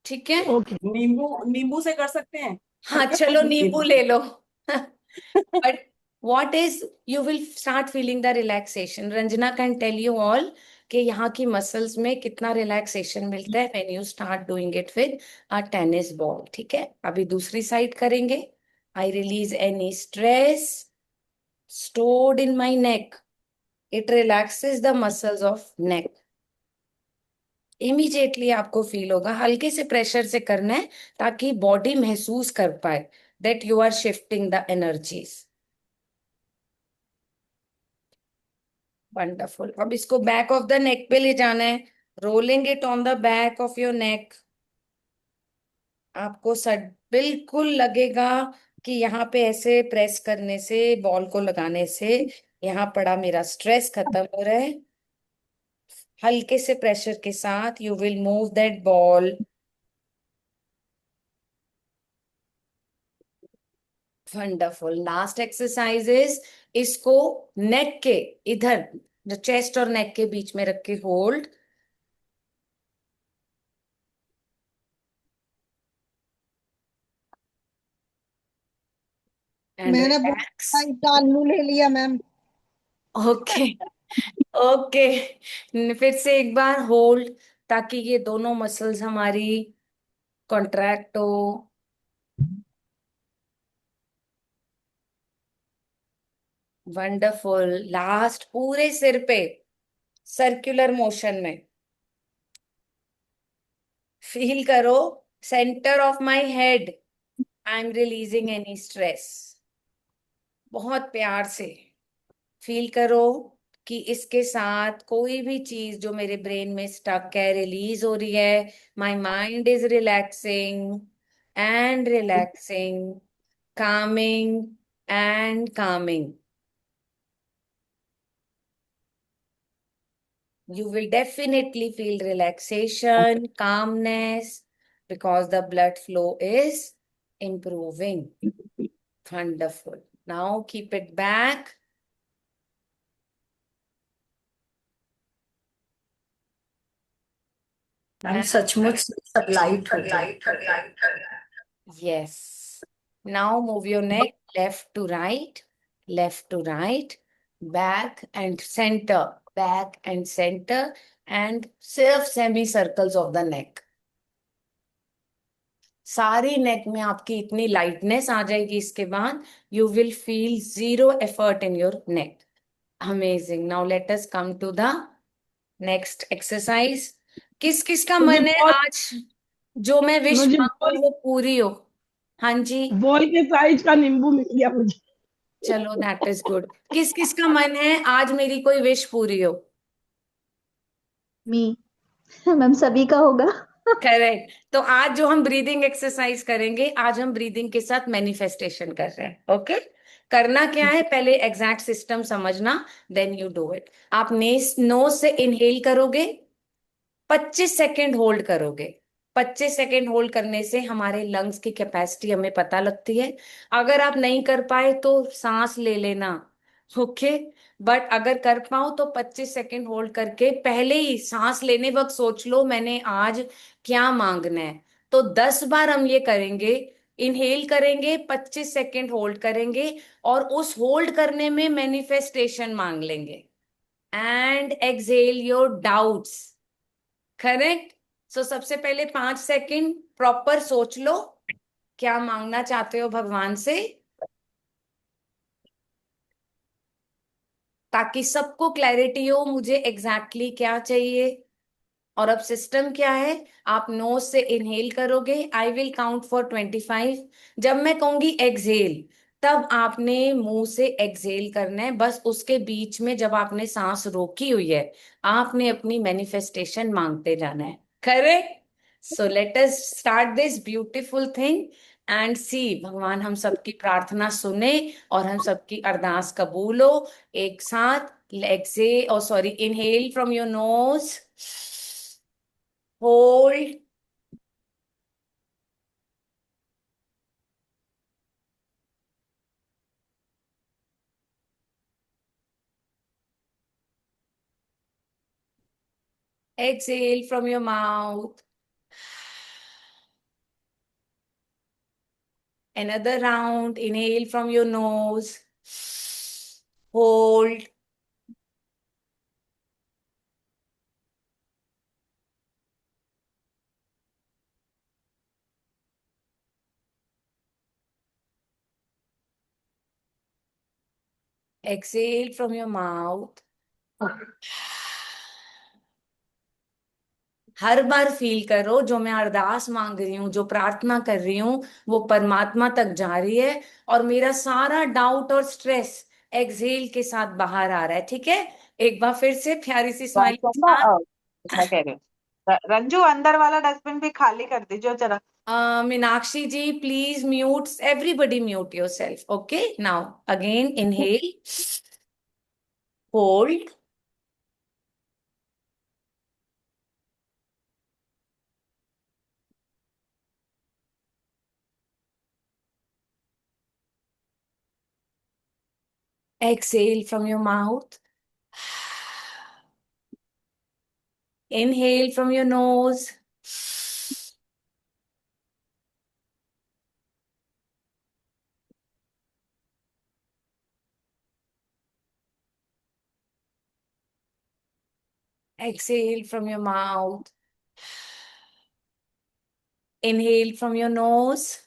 ठीक है। ओके। नींबू नींबू से कर सकते हैं। हाँ चलो नींबू ले लो। But what is, you will start feeling the relaxation. Ranjana can tell you all कि यहाँ की मसल्स में कितना रिलैक्सेशन मिलता है when you start doing it with a tennis ball, ठीक है। अभी दूसरी साइड करेंगे। I release any stress stored in my neck. It relaxes the muscles of neck. Immediately आपको फील होगा, हल्के से प्रेशर से करना है ताकि बॉडी महसूस कर पाए that you are shifting the energies. Wonderful. अब इसको बैक ऑफ द नेक पे ले जाना है, rolling it on the back of your neck. आपको सड बिल्कुल लगेगा कि यहाँ पे ऐसे प्रेस करने से, बॉल को लगाने से यहाँ पड़ा मेरा स्ट्रेस खत्म हो रहा है। हल्के से प्रेशर के साथ you will move that ball. Wonderful. Last exercise is, इसको नेक के इधर, जो चेस्ट और नेक के बीच में रख के होल्ड। एंड मैंने बहुत रिलैक्स। टाइट आलू ले लिया मैम। ओके। ओके। फिर से एक बार होल्ड, ताकि ये दोनों मसल्स हमारी कॉन्ट्रैक्ट हो। वंडरफुल। लास्ट, पूरे सिर पे सर्कुलर मोशन में फील करो, centre of my head, I am releasing any stress. बहुत प्यार से फील करो कि इसके साथ कोई भी चीज जो मेरे ब्रेन में स्टक है रिलीज हो रही है। My mind is relaxing and relaxing, calming and calming. You will definitely feel relaxation, calmness, because the blood flow is improving. Wonderful. Now keep it back. Ma'am सचमुच सब लाइट हो गया। Yes. Now move your neck left to right, back and center, and सिर्फ semicircles of the neck. सारी नेक में आपकी इतनी लाइटनेस आ जाएगी इसके बाद, you will feel zero effort in your neck. Amazing. Now let us come to the next exercise. किस किस का मुझे मन है बॉल आज जो मैं विश मुझे मांगू वो पूरी हो? हाँ जी, बॉल के साइज का नींबू मिल गया मुझे। चलो दैट इज गुड। किस किस का मन है आज मेरी कोई विश पूरी हो? मी मैम सभी का होगा। करेक्ट। तो आज जो हम ब्रीदिंग एक्सरसाइज करेंगे, आज हम ब्रीदिंग के साथ मैनिफेस्टेशन कर रहे हैं। ओके। करना क्या है, पहले एग्जैक्ट सिस्टम समझना, देन यू डू इट। आप नोज से इनहेल करोगे, 25 सेकेंड होल्ड करोगे। 25 सेकेंड होल्ड करने से हमारे लंग्स की कैपेसिटी हमें पता लगती है। अगर आप नहीं कर पाए तो सांस ले लेना। ओके। बट अगर कर पाओ तो 25 सेकेंड होल्ड करके पहले ही सांस लेने वक्त सोच लो मैंने आज क्या मांगना है। तो 10 बार हम ये करेंगे। इनहेल करेंगे, 25 सेकेंड होल्ड करेंगे, और उस होल्ड करने में मैनिफेस्टेशन मांग लेंगे। And exhale your doubts. Correct. So सबसे पहले 5 सेकेंड प्रॉपर सोच लो क्या मांगना चाहते हो भगवान से, ताकि सबको क्लैरिटी हो मुझे एग्जैक्टली क्या चाहिए। और अब सिस्टम क्या है, आप नोज से इनहेल करोगे, आई विल काउंट फॉर 25। जब मैं कहूंगी एक्सहेल, तब आपने मुंह से एक्सहेल करना है। बस उसके बीच में जब आपने सांस रोकी हुई है, आपने अपनी मैनिफेस्टेशन मांगते जाना है। Correct. So let us start this beautiful thing and see भगवान हम सबकी प्रार्थना सुने और हम सबकी अरदास कबूल हो। एक साथ एक्सहेल, और sorry, inhale from your knows, hold, exhale from your mouth. Another round, inhale from your nose, hold, exhale from your mouth. Her bar feel करो जो मैं अरदास मांग रही हूँ, जो प्रार्थना कर रही हूँ, वो परमात्मा तक जा रही है, और मेरा सारा डाउट और स्ट्रेस एक्सहेल के साथ बाहर आ रहा है। ठीक है, एक बार फिर से प्यारी सी स्माइल के साथ। मैं कह रही हूँ रंजू अंदर वाला डस्टबिन भी खाली कर दीजिए जरा। Meenakshi ji please mute, everybody mute yourself. Okay, now again inhale, hold, Exhale from your mouth. Inhale from your nose. Exhale from your mouth. Inhale from your nose.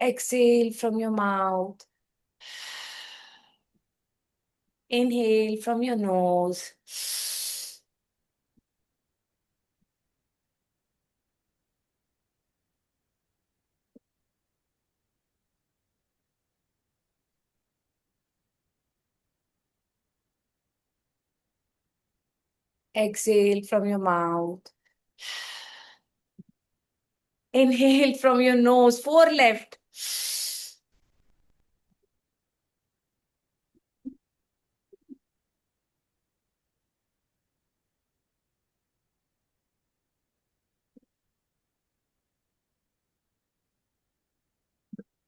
Exhale from your mouth. Inhale from your nose. Exhale from your mouth. Inhale from your nose. 4 left.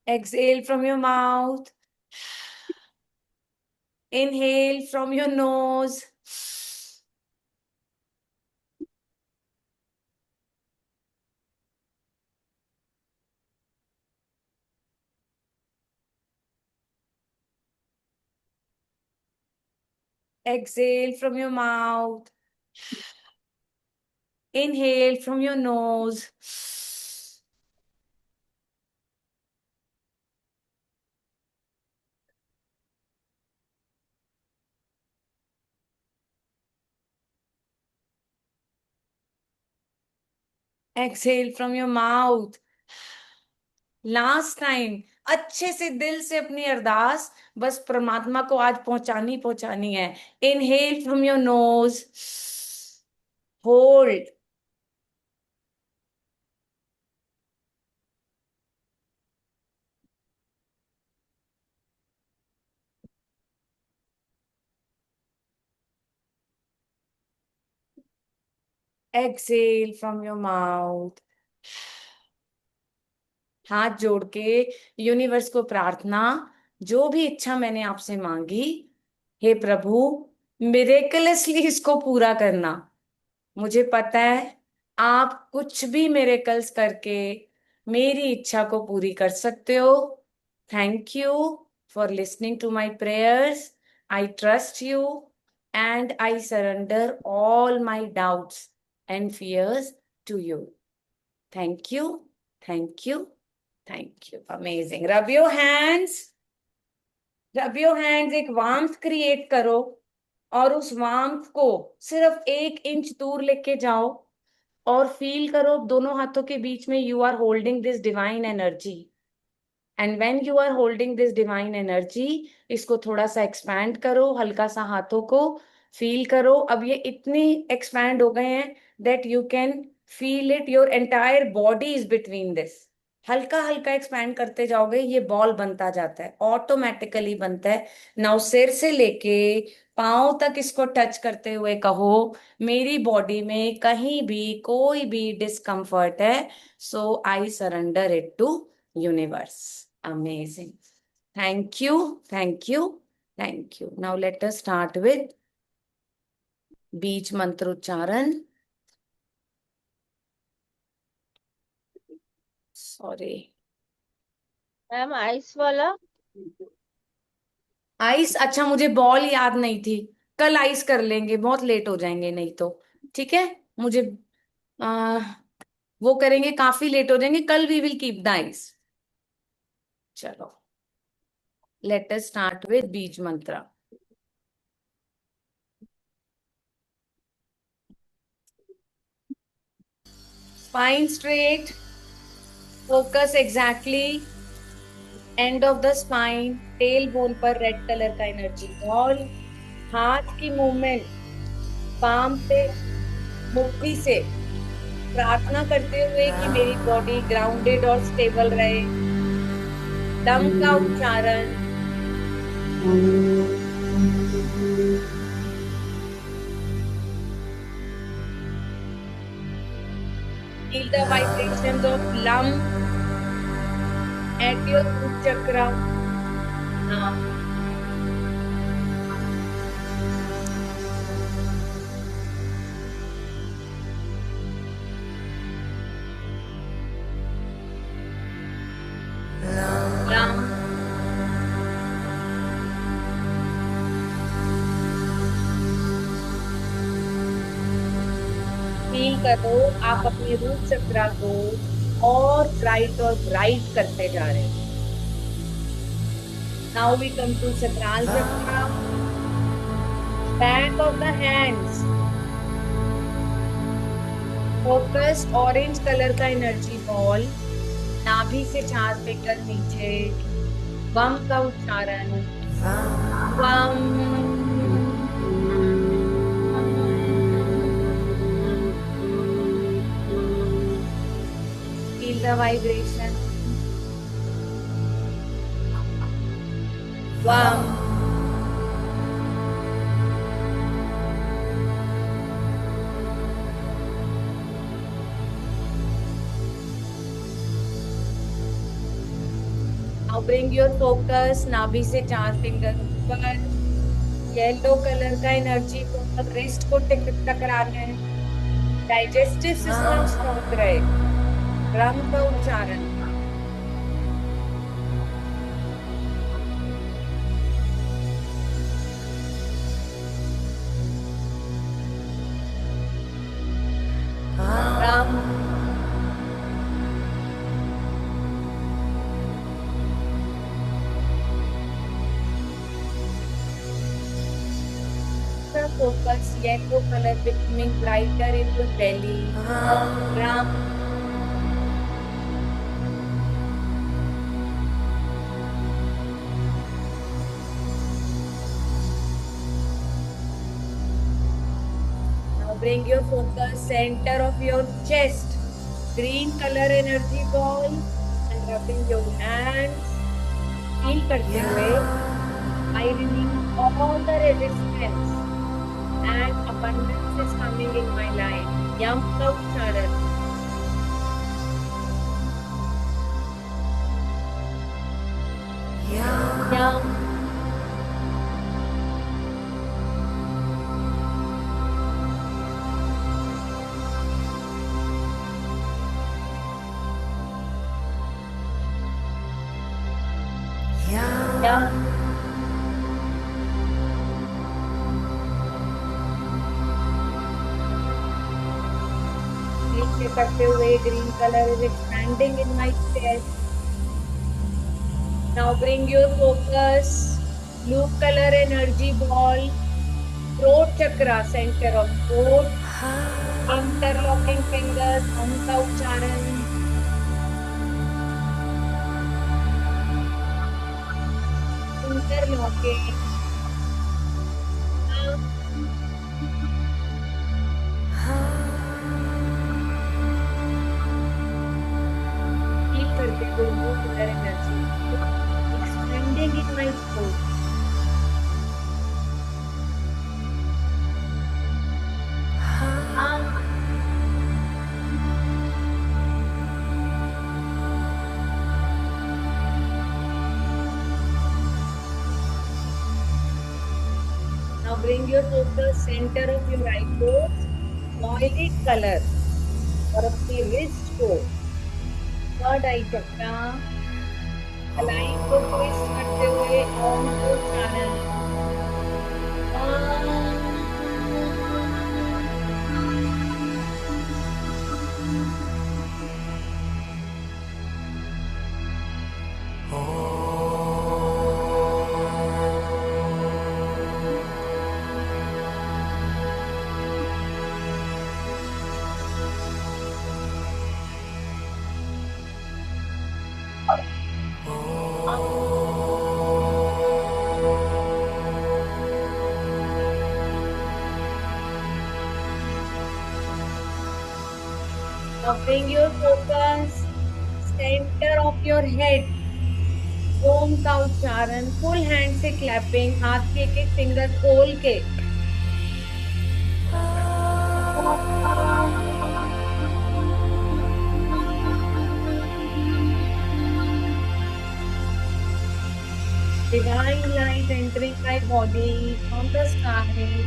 Exhale from your mouth. Inhale from your nose. Exhale from your mouth. Inhale from your nose. Exhale from your mouth. Last time अच्छे से दिल से अपनी अरदास बस परमात्मा को आज पहुंचानी है. Inhale from your nose. Hold. Exhale from your mouth. हाथ जोड़ के यूनिवर्स को प्रार्थना, जो भी इच्छा मैंने आपसे मांगी, हे प्रभु मिरेकलसली इसको पूरा करना. मुझे पता है आप कुछ भी मिरेकल्स करके मेरी इच्छा को पूरी कर सकते हो. Thank you for listening to my prayers. I trust you and I surrender all my doubts and fears to you. Thank you, thank you, thank you. Amazing. Rub your hands. Rub your hands. एक वार्मथ क्रिएट करो और उस वार्मथ को सिर्फ 1 इंच दूर लेके जाओ और फील करो दोनों हाथों के बीच में you are holding this divine energy. And when you are holding this divine energy, इसको थोड़ा सा एक्सपैंड करो, हल्का सा हाथों को फील करो. अब ये इतनी एक्सपैंड हो गए हैं that you can feel it. Your entire body is between this. हल्का हल्का एक्सपैंड करते जाओगे, ये बॉल बनता जाता है, ऑटोमेटिकली बनता है. नाउ सिर से लेके पांव तक इसको टच करते हुए कहो, मेरी बॉडी में कहीं भी कोई भी डिस्कम्फर्ट है, so I surrender it to universe. Amazing. Thank you, thank you, thank you. Now let us start with बीज मंत्र उच्चारण. Sorry. मैम आइस वाला. आइस. अच्छा, मुझे बॉल याद नहीं थी. कल आइस कर लेंगे, बहुत लेट हो जाएंगे नहीं तो. ठीक है, मुझे वो करेंगे, काफी लेट हो जाएंगे कल. We will keep the ice. चलो, लेट अस स्टार्ट विद बीज मंत्र. Spine straight. Focus exactly. End of the spine. Tailbone पर रेड कलर का एनर्जी बॉल. हाथ की मूवमेंट पाम पे मुट्ठी से प्रार्थना करते हुए कि मेरी बॉडी ग्राउंडेड और स्टेबल रहे. दम का उच्चारण. Feel the vibrations of lung at your root chakra. Now, lung. Feel करो आप अपने रूट चक्रा को और ब्राइट करते जा रहे हैं. Now we come to sacral chakra. Back of the hands. Focus orange colour का एनर्जी बॉल. नाभि से 4 फिंगर नीचे. वम का उच्चारण. वम. Feel the vibration. Wow. Now bring your focus नाभि से 4 फिंगर ऊपर. येलो कलर का एनर्जी को रिस्ट को टकराना है. डाइजेस्टिव सिस्टम स्ट्रॉन्ग रहे. रंग का उच्चारण. Ram. Focus yellow color becoming brighter in your belly. Ram. Bring your focus center of your chest. Green color energy ball and rubbing your hands. Feel करते हुए ironing all the resistance and abundance is coming in my life. Yam का उच्चारण. Yam. Yeah. नीचे करते हुए green color is expanding in my chest. Now bring your focus. Blue color energy ball. Throat chakra, center of throat. Interlocking fingers. Om का उच्चारण. Interlocking. Keep करते हुए blue color energy expanding in my throat. Now bring your focus center of your eyebrows, violet color और अपनी wrist को third eye chakra लाइन को twist करते हुए ओम को उच्चारण. Now bring your focus center of your head. ओम का उच्चारण. फुल हैंड से क्लैपिंग. हाथ के एक फिंगर खोल के bring my body from the sky.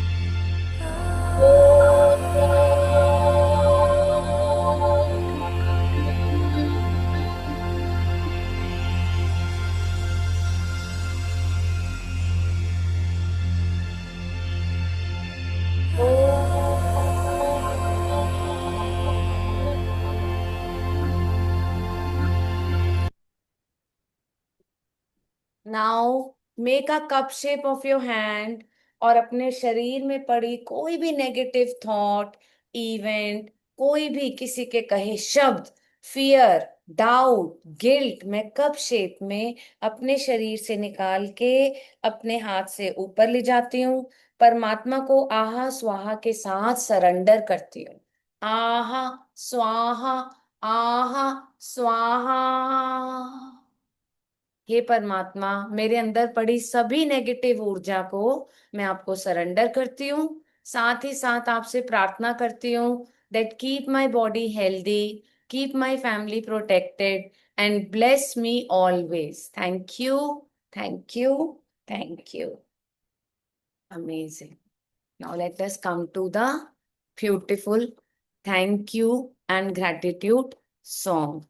Now make a cup shape of your hand और अपने शरीर में पड़ी कोई भी नेगेटिव थॉट, इवेंट, कोई भी किसी के कहे शब्द, फियर, डाउट, गिल्ट, मैं कप शेप में अपने शरीर से निकाल के अपने हाथ से ऊपर ले जाती हूँ। परमात्मा को आहा स्वाहा के साथ सरेंडर करती हूँ। आहा स्वाहा, आहा स्वाहा। हे परमात्मा, मेरे अंदर पड़ी सभी नेगेटिव ऊर्जा को मैं आपको सरेंडर करती हूँ। साथ ही साथ आपसे प्रार्थना करती हूँ that keep my body healthy, keep my family protected and bless me always. Thank you, thank you, thank you. Amazing. Now let us come to the beautiful thank you and gratitude song.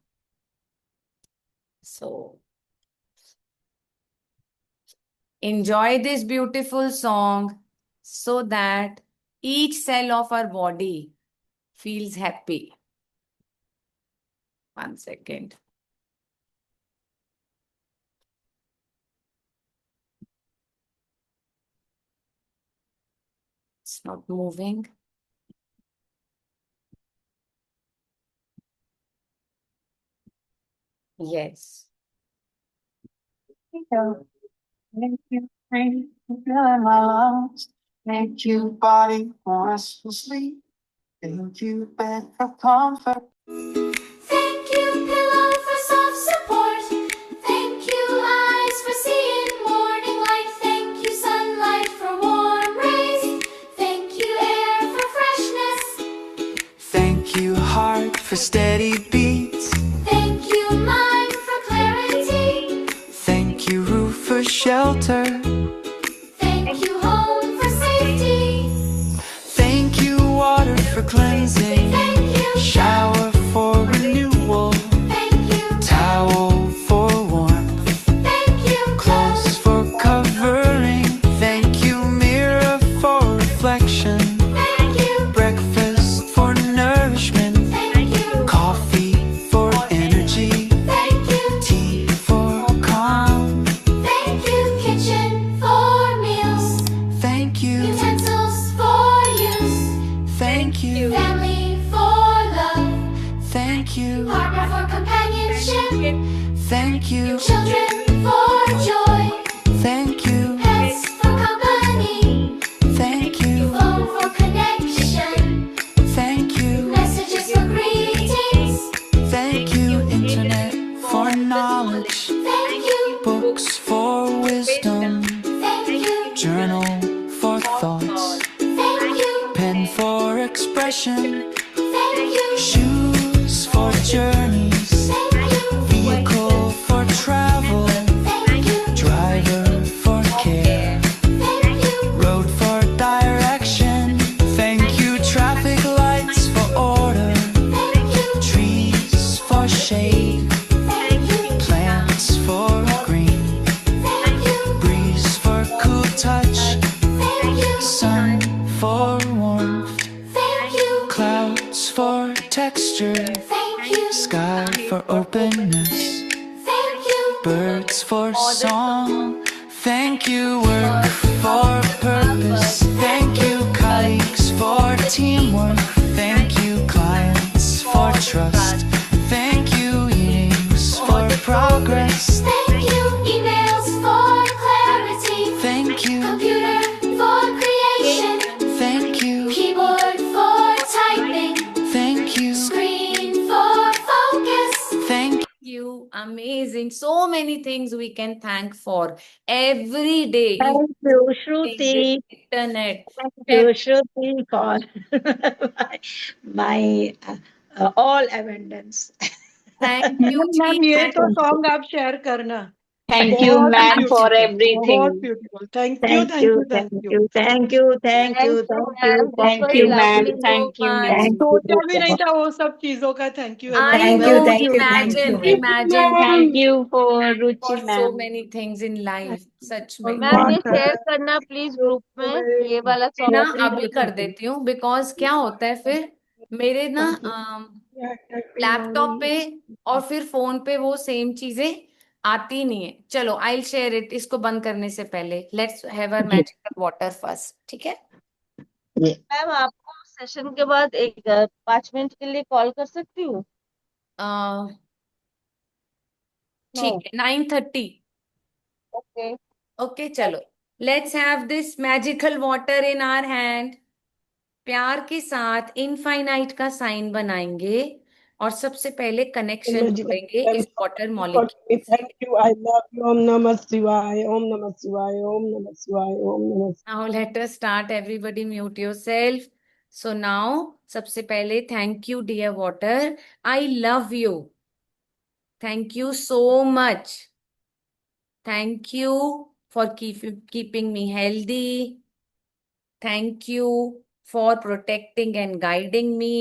So enjoy this beautiful song so that each cell of our body feels happy. 1 second. It's not moving. Yes. Thank you, thank you, lungs. Thank you, body, for restful sleep. Thank you, bed, for comfort. Thank you, pillow, for soft support. Thank you, eyes, for seeing morning light. Thank you, sunlight, for warm rays. Thank you, air, for freshness. Thank you, heart, for steady beats. Thank you, mind, for clarity. Thank you, roof, for shelter. Thank you, home, for safety. Thank you, water, for cleansing. Thank you, Shower for renewal. thank you, Towel for warmth. thank you, Clothes for covering. Thank you, mirror for reflection. thank you, Breakfast for nourishment. thank you, Coffee for energy. thank you, Tea for calm. thank you, kitchen for meals. Thank you, Utensils for use, thank you, family for love, thank you, partner for companionship, thank you, children for joy, thank you, pets for company, thank you, phone for connection, thank you, messages for greetings, thank you, internet for knowledge, thank you, books for wisdom, thank you, journal for thoughts, thank you, pen for expression, thank you, shoes for journeys, thank you, vehicle for travel, thank you, driver for care, thank you, road for direction, thank you, traffic lights for order, thank you, trees for shade, thank you, plants for green, thank you, breeze for cool touch, thank you, sun for warmth, thank you, clouds for texture, thank you, sky for openness, thank you, birds for song, thank you, work for purpose, thank you, colleagues for teamwork, thank you, clients for trust, thank you, eatings for progress, thank you, emails for clarity, thank you, computer for creation, thank you, keyboard for typing, thank you, screen for focus. thank You amazing. So many things we can thank for every day. Thank you, Using Shruti. the internet. Thank you, Shruti, for my all abundance. Thank you, ma'am ये तो Jesus. सॉन्ग आप शेयर करना Thank you, बहुत ma'am, for ब्यूटीफुल, बहुत everything. Beautiful. Thank you, Thank thank you, you, thank thank you. you, thank you, thank Thank you, you, thank you, ma'am. This thank was you, Thank ma'am. you lovely. so Thank you, much. ma'am. सोचा भी नहीं था वो सब चीजों का। Thank you I Thank everyone. you, know, thank you, thank imagine, you. imagine Thank you for for Ruchi, so ma'am. many things in life, सच में। मैम ये शेयर करना प्लीज ग्रुप में, ये वाला मैं ना सॉन्ग अभी कर देती हूँ, बिकॉज क्या होता है फिर मेरे ना लैपटॉप पे और फिर फोन पे वो सेम चीजें आती नहीं है। चलो आई शेयर इट, इसको बंद करने से पहले let's have our magical water first, ठीक है? मैम आपको सेशन के बाद एक 5 मिनट के लिए कॉल कर सकती हूँ? अ, ठीक है, 9:30। ओके। ओके चलो, let's have this magical water in our hand. प्यार के साथ इनफाइनाइट का साइन बनाएंगे और सबसे पहले कनेक्शन जोड़ेंगे इस water molecule. Thank you, I love you. Om नमः शिवाय, ओम नमः शिवाय, ओम नमः शिवाय, ओम नमः। Now let us start. Everybody mute yourself. So now सबसे पहले thank you dear water. I love you. Thank you so much. Thank you for keeping me healthy. Thank you for protecting and guiding me.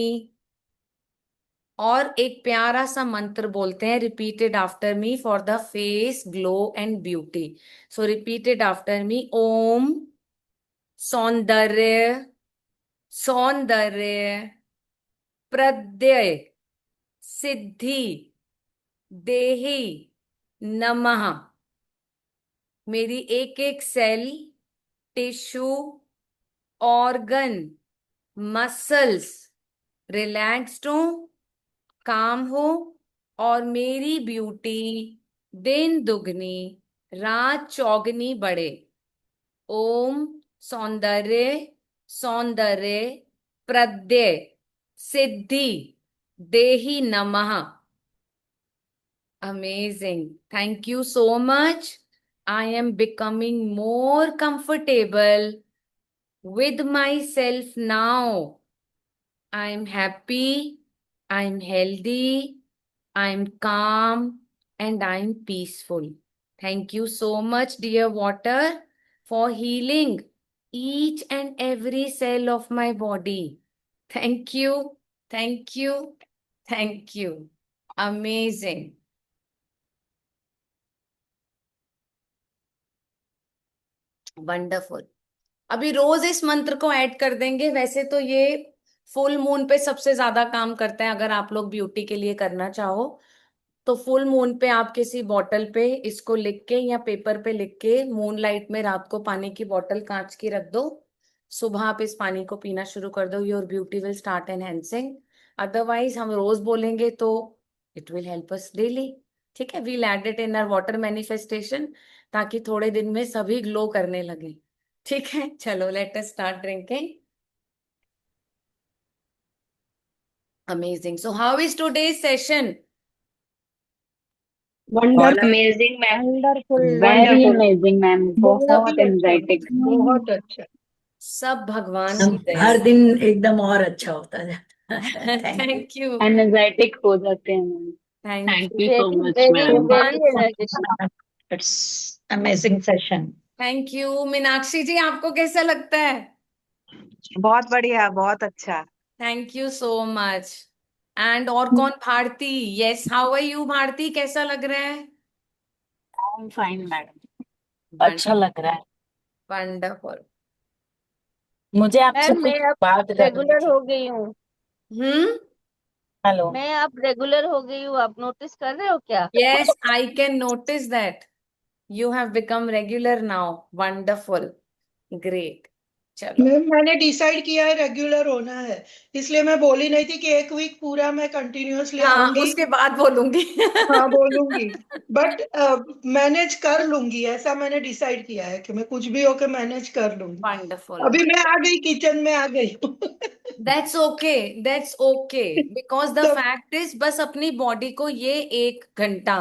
और एक प्यारा सा मंत्र बोलते हैं, repeated after me for the face glow and beauty. So repeated after me. Om सौंदर्य सौंदर्य प्रत्यय सिद्धि देहि नमः। मेरी एक एक cell, tissue, organ, muscles relaxed हो, काम हो और मेरी ब्यूटी दिन दुगनी रात चौगनी बढ़े। ओम सौंदर्य सौंदर्य प्रत्यय सिद्धि देहि नमः। Amazing. Thank you so much. I am becoming more comfortable with myself now. I am happy, I am healthy, I am calm, and I am peaceful. Thank you so much, dear water, for healing each and every cell of my body. Thank you, thank you, thank you. Amazing. Wonderful. अभी रोज इस मंत्र को ऐड कर देंगे। वैसे तो ये फुल मून पे सबसे ज्यादा काम करता है। अगर आप लोग ब्यूटी के लिए करना चाहो तो फुल मून पे आप किसी बॉटल पे इसको लिख के या पेपर पे लिख के मून लाइट में रात को पानी की बॉटल कांच की रख दो। सुबह आप इस पानी को पीना शुरू कर दो। Your beauty will start enhancing. Otherwise हम रोज बोलेंगे तो it will help us daily. ठीक है, we'll add it in our water manifestation ताकि थोड़े दिन में सभी ग्लो करने लगे। ठीक है, चलो let us start drinking. Amazing. So how is today's session? All amazing, ma'am. Wonderful, Very wonderful, amazing, ma'am. बहुत anxiety. बहुत अच्छा। सब भगवान की दया हर से। दिन एकदम और अच्छा होता है। थैंक थैंक यू, Energetic हो जाते हैं, ma'am. Thank Thank you, you so very much, very ma'am. Very you. Energetic. It's amazing session. Thank you. Meenakshi ji आपको कैसा लगता है? बहुत बढ़िया, बहुत अच्छा। Thank you so much. And और कौन? Bharti. Yes, how are you Bharti? कैसा लग रहा है? I'm fine, madam. अच्छा लग रहा है। वंडरफुल। मुझे आपसे मैम मैं कुछ अब बात करनी रेगुलर थी। हो गई हूँ। हेलो। मैं अब रेगुलर हो गई हूँ, आप नोटिस कर रहे हो क्या? Yes, I can notice that you have become regular now. Wonderful, great. चलो, मैंने डिसाइड किया है रेगुलर होना है, इसलिए मैं बोली नहीं थी कि एक वीक पूरा मैं कंटिन्यूअसली हाँ आऊंगी। उसके बाद बोलूंगी। हाँ बोलूंगी, बट मैनेज कर लूंगी, ऐसा मैंने डिसाइड किया है कि मैं कुछ भी होके मैनेज कर लूंगी। वंडरफुल। अभी मैं आ गई, किचन में आ गई। That's okay, that's okay, because the तो फैक्ट इज बस अपनी बॉडी को ये 1 घंटा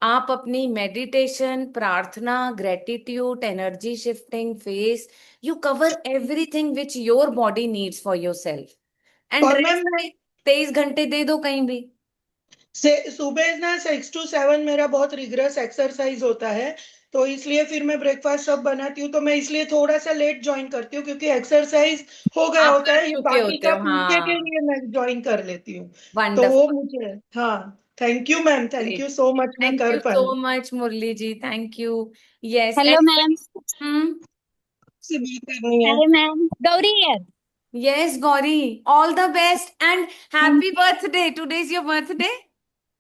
आप अपनी मेडिटेशन, प्रार्थना, gratitude, energy shifting, face, you cover everything which your body needs for your self. And और रेस्ट मैम 23 घंटे दे दो कहीं भी। से सुबह ना 6 to 7 मेरा बहुत रिगरस एक्सरसाइज होता है, तो इसलिए फिर मैं ब्रेकफास्ट सब बनाती हूँ, तो मैं इसलिए थोड़ा सा लेट ज्वाइन करती हूँ, क्योंकि एक्सरसाइज हो गया आप होता कर है, ये चुके बाकी होते का हो, पीछे के हाँ। लिए मैं ज्वाइन कर लेती हूँ। तो वो वंडरफुल। मुझे, हाँ, thank you ma'am, thank you so much, मैं थैंक कर यू पाई। So much Murli ji, thank you. Yes, hello ma'am. से बात करनी है। Hi ma'am, Gauri here. Yes Gauri, all the best and happy birthday. Today is your birthday.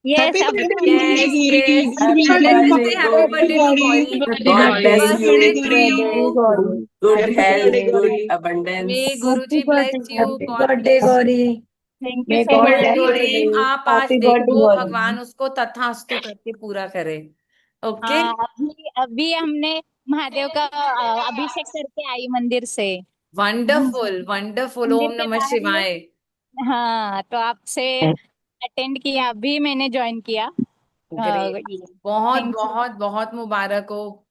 Yes, happy आपको birthday Yes, Gauri, yes. Happy Let us birthday say happy birthday to Gauri, Gauri. Happy Happy bless you. birthday to birthday you. Gauri, Good happy health, birthday good Gauri. abundance. May Guruji bless you. Happy God birthday, bless you. Gauri. Thank you so much. तुम्हारी ड्रीम आप आज देखो, भगवान उसको तथास्तु करके पूरा करे। ओके। अभी अभी हमने महादेव का अभिषेक करके आई मंदिर से। Wonderful wonderful. मंदिर ओम के नमः बाहर ही। शिवाय। हाँ, तो आपसे अटेंड किया, अभी मैंने ज्वाइन किया। ग्रेट। बहुत थैंक यू। बहुत बहुत मुबारक हो।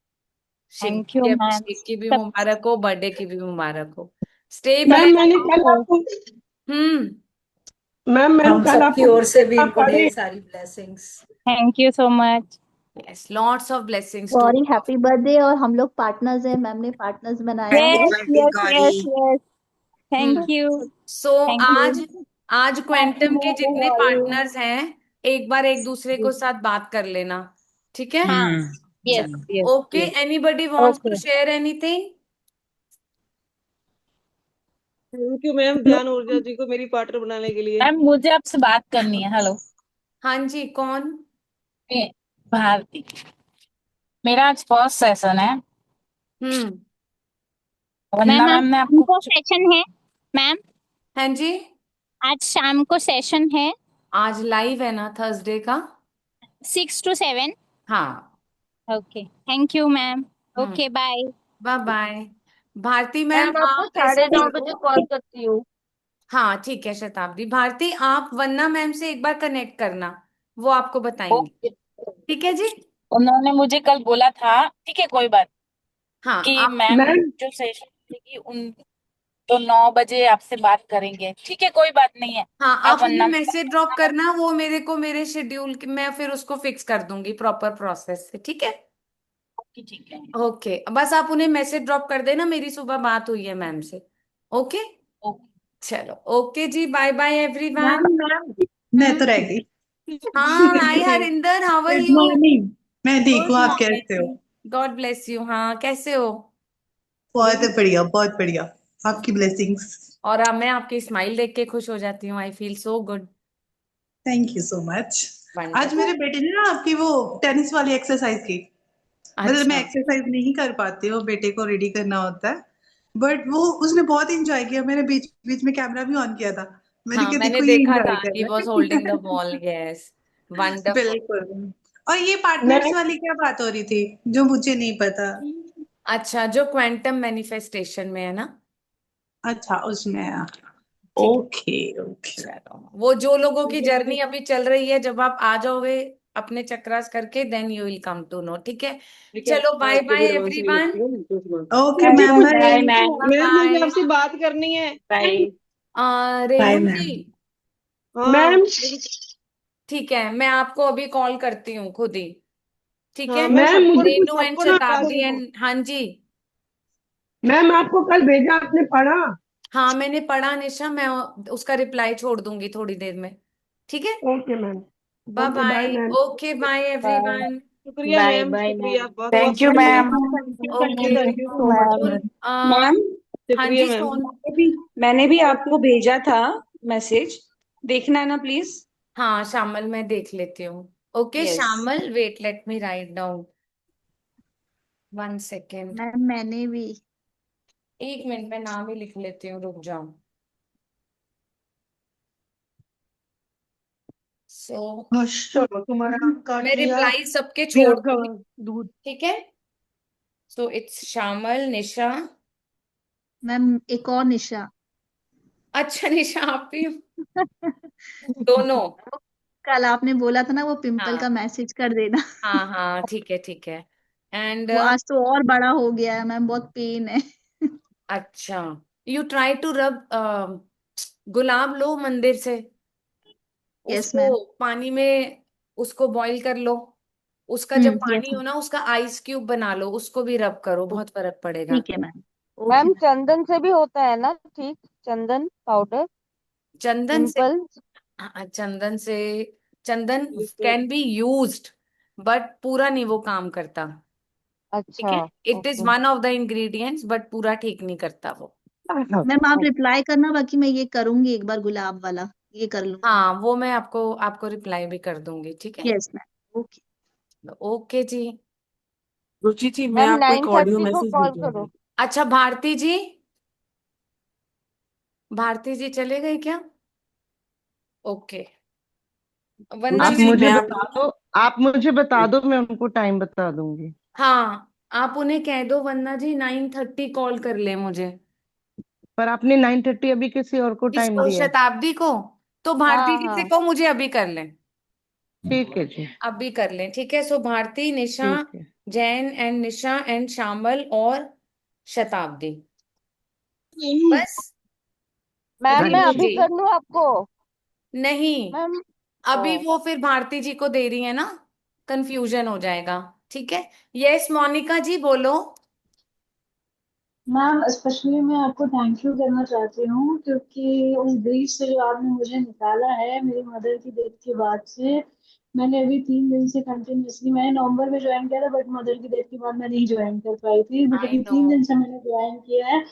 शिव थैंक जी यू के मैम। अभिषेक की भी सब मुबारक हो, बर्थडे की भी मुबारक हो। Stay ma'am blessed. मैंने कल आपको। आपको मैम मैंने हम कल सबकी आपको ओर से भी इनको पढ़ी। ढेर सारी blessings. Thank you so much. Yes, lots of blessings to Gauri all of. Happy birthday, और हम लोग पार्टनर्स हैं, मैम ने पार्टनर्स बनाया Happy है। Yes birthday, yes yes Gauri. Yes. Thank hmm. You. So thank आज यू। आज क्वांटम के जितने पार्टनर्स हैं, एक बार एक दूसरे को साथ बात कर लेना, ठीक है? हाँ। यस चलो, yes okay. Yes. Anybody wants to okay share anything? Thank you ma'am, ध्यान ऊर्जा जी को मेरी पार्टनर बनाने के लिए। मैम, मुझे आपसे बात करनी है। हेलो। हाँ जी, कौन? भारती। मेरा आज फर्स्ट सेशन है। हम्म। वंदना मैम मैम ने आपको हमको सेशन है मैम, हाँ जी, आज शाम को सेशन है, आज लाइव है ना थर्सडे का? 6 to 7। हाँ। Okay, thank you ma'am. हम्म। Okay, bye. Bye bye. Bharti ma'am, ma'am आपको आप ऐसा 9:30 बजे करो। कॉल करती हूँ। हाँ ठीक है शताब्दी। भारती, आप वन्ना मैम से एक बार कनेक्ट करना, वो आपको बताएंगी। ओके। ठीक है जी। उन्होंने मुझे कल बोला था, ठीक है कोई बात, हाँ कि आप। मैम मैम जो सेशन देगी उन तो 9 बजे आपसे बात करेंगे। ठीक है कोई बात नहीं है। हाँ, आप आप उन्हें वंदना मैसेज ड्रॉप करना, वो मेरे को मेरे शेड्यूल मैं फिर उसको फिक्स कर दूंगी प्रॉपर प्रोसेस से, ठीक है? की ठीक है। ओके, बस आप उन्हें मैसेज ड्रॉप कर देना, मेरी सुबह बात हुई है मैम से। ओके। ओके। चलो, ओके जी, bye bye everyone. Ma'am ma'am मैं तो रह गई। हाँ, hi Harinder, how are good you? Morning. मैं ठीक गुड हूँ, आप कैसे हो? मॉर्निंग। God bless you. हाँ, कैसे हो? बहुत बढ़िया, बहुत बढ़िया। आपकी ब्लेसिंग्स। और मैं आपकी स्माइल देख के खुश हो जाती हूँ। I feel so good. Thank you so much. आज वंडरफुल। मेरे बेटे ने ना आपकी वो टेनिस वाली एक्सरसाइज की। मतलब मैं अच्छा। एक्सरसाइज नहीं कर पाती हूँ, बेटे को रेडी करना होता है, बट वो उसने बहुत एंजॉय किया। मैंने बीच बीच में कैमरा भी ऑन किया था। मैंने हाँ, कहा मैंने देखो ये देखा था, एंजॉय कर ही रहा वॉज होल्डिंग द है। बॉल। Yes, wonderful. बिल्कुल। और ये पार्टनर्स मैम वाली क्या बात हो रही थी जो मुझे नहीं पता? अच्छा, जो क्वांटम मैनिफेस्टेशन में है ना? अच्छा, उसमें ठीक है। Okay okay. चलो, वो जो लोगों की जर्नी अभी चल रही है, जब आप आ जाओगे अपने चक्रास करके, then you will come to know, ठीक है? ठीक है, चलो, मैं बाय उसको बाय भी रोमांस में एवरीवन। लिखती हूँ तो सुना। ओके मुझे मैम, कुछ बाय बाय। मैम। मैम मुझे बाय। आपसे बात करनी है। बाय। बाय रेणु जी। मैम। हाँ मैम ठीक है, मैं आपको अभी कॉल करती हूँ खुद ही, ठीक है? हाँ, मैं मैम मुझे कुछ रेणु एंड सबको ना शताब्दी एंड, हाँ जी। मैम आपको कल भेजा, आपने पढ़ा? हाँ, मैंने पढ़ा निशा, मैं उसका रिप्लाई छोड़ दूंगी थोड़ी देर में, ठीक है? Okay ma'am. Bye okay, bye bye. Ma'am. Okay, bye bye everyone. शुक्रिया बाय मैम, बाय शुक्रिया, मैम। बहुत बहुत थैंक यू शुक्रिया। Ma'am. Okay. Thank you so much तो मैम। आ, हाँ शुक्रिया जी, मैम। सोन। मैंने भी आपको भेजा था मैसेज, देखना है ना प्लीज। हाँ श्यामल, मैं देख लेती हूँ। Okay yes. Shyamal, wait, let me write down, 1 second. Ma'am मैंने भी। 1 मिनट में नाम ही लिख लेती हूँ, रुक जाओ। सो चलो, तुम्हारा काट मैं लिया। रिप्लाई सबके फिर छोड़ आपका दूंगी, दूध। ठीक है? So it's Shyamal, Nisha. Ma'am एक और निशा। अच्छा, निशा आप भी हो? दोनों? कल आपने बोला था ना वो पिंपल का हाँ मैसेज कर देना। हाँ हाँ, ठीक है ठीक है। एंड वो आज तो और बड़ा हो गया है मैम, बहुत पेन है। अच्छा, यू ट्राई टू रब, गुलाब लो मंदिर से। Yes ma'am. उसको पानी में उसको बॉईल कर लो। उसका जब यस पानी हो ना, उसका आइस क्यूब बना लो, उसको भी रब करो, बहुत फर्क पड़ेगा। ठीक है मैम। Okay ma'am ma'am. चंदन से भी होता है ना ठीक? चंदन पाउडर चंदन से, पिंपल। हाँ, चंदन कैन बी यूज्ड, बट पूरा नहीं वो काम करता। ठीक अच्छा। है, it is okay. One of the ingredients, but पूरा ठीक नहीं करता वो। मैम आप रिप्लाई करना, बाकी मैं ये करूंगी एक बार गुलाब वाला, ये कर लूंगी। हाँ, वो मैं आपको आपको रिप्लाई भी कर दूंगी, ठीक है। Yes ma'am. ओके। ओके जी। रुचि जी, मैं मैम आपको एक ऑडियो 9:30 को मैसेज कॉल करो। भेजूंगी। अच्छा, भारती जी चले गए क्या? ओके। वंदना रुचि आप मैं, जी, मुझे मैं बता आपको दो, आप मुझे बता दो, मैं उनको टाइम बता दूंगी। हाँ, आप उन्हें कह दो वंदना जी 9:30 कॉल कर ले मुझे। पर आपने 9:30 अभी किसी और को टाइम किसको? दिया है। शताब्दी को? तो भारती हाँ जी से हाँ। कहो मुझे अभी कर लें। ठीक है जी। अभी कर लें, ठीक है। सो भारती, निशा, ठीक है। Jain and Nisha and Shyamal और शताब्दी, बस मैम हाँ मैं तीनों अभी जी। जी। कर लूँ आपको? नहीं, मैम। अभी ओ। वो फिर भारती जी को दे रही है ना, कंफ्यूजन हो जाएगा। ठीक है। यस मोनिका जी बोलो। मैम स्पेशली मैं आपको थैंक यू करना चाहती हूँ, क्योंकि उस ग्रीफ से जो आपने मुझे निकाला है मेरी मदर की डेथ के बाद से। मैंने अभी 3 दिन से कंटिन्यूअसली, मैंने नवंबर में ज्वाइन किया था, बट मदर की डेथ के बाद मैं नहीं ज्वाइन कर पाई थी, बट आई अभी नो। 3 दिन से मैंने ज्वाइन किया है।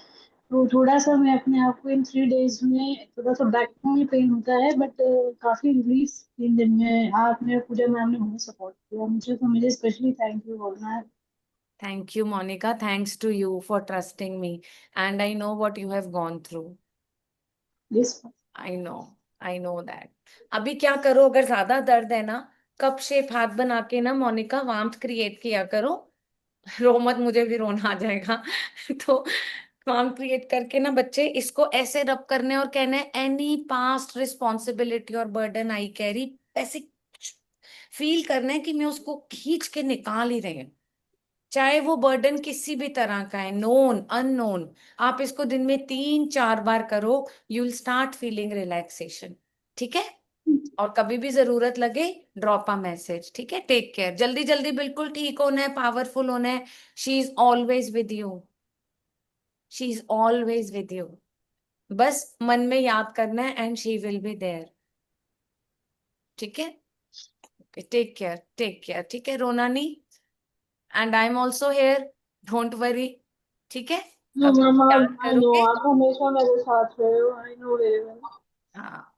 तो थोड़ा सा मैं अपने आप को इन 3 डेज में थोड़ा सा बैक में पेन होता है, बट काफी रिलीफ 3 दिन में। आपने, पूजा मैम ने बहुत सपोर्ट किया मुझे, तो मुझे स्पेशली थैंक यू बोलना है। Thank you Monika, thanks to you for trusting me, and I know what you have gone through. Yes. I know, I know that. अभी क्या करो, अगर ज्यादा दर्द है ना, कप शेप हाथ बना के ना मोनिका वार्मथ क्रिएट किया करो। रो मत, मुझे भी रोना आ जाएगा। तो वार्मथ क्रिएट करके ना बच्चे इसको ऐसे रब करने और कहने एनी पास्ट रिस्पॉन्सिबिलिटी और बर्डन आई कैरी, ऐसे फील करना है कि मैं उसको खींच के निकाल ही रही हूँ। चाहे वो बर्डन किसी भी तरह का है, नोन अननोन, आप इसको दिन में 3-4 बार करो, you will start feeling relaxation. ठीक है। और कभी भी जरूरत लगे, ड्रॉप अ मैसेज। ठीक है। Take care. जल्दी जल्दी बिल्कुल ठीक होना है, पावरफुल होना है। She is always with you, she is always with you. बस मन में याद करना है and she will be there. ठीक है। Take care, take care. ठीक है, रोना नहीं। And I am also here, don't worry. ठीक है। नो कभी मैम, याद आई नो करोगे। आप हमेशा मेरे साथ रहे हो, आई नो वेरी वेल। हाँ,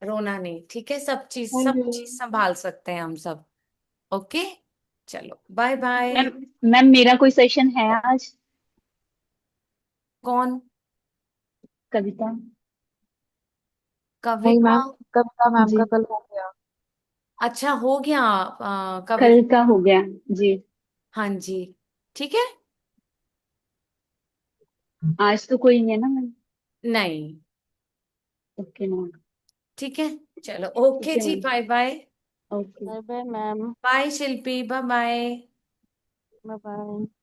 रोना नहीं। ठीक है, थैंक सब यू। चीज संभाल सकते हैं हम सब। ओके, चलो बाय बाय। मैम, मैम मेरा कोई सेशन है आज? कौन? कविता। नहीं कविता? मैम, कविता मैम जी। का कल हो गया। अच्छा, हो गया। कल कविता। का हो गया। जी। हाँ जी। ठीक है। आज तो कोई नहीं है ना मैम? नहीं। Okay ma'am. ठीक है, चलो ठीक ओके है जी, ma'am. Bye bye. Okay. Bye bye ma'am. Bye Shilpi, bye bye. Bye bye.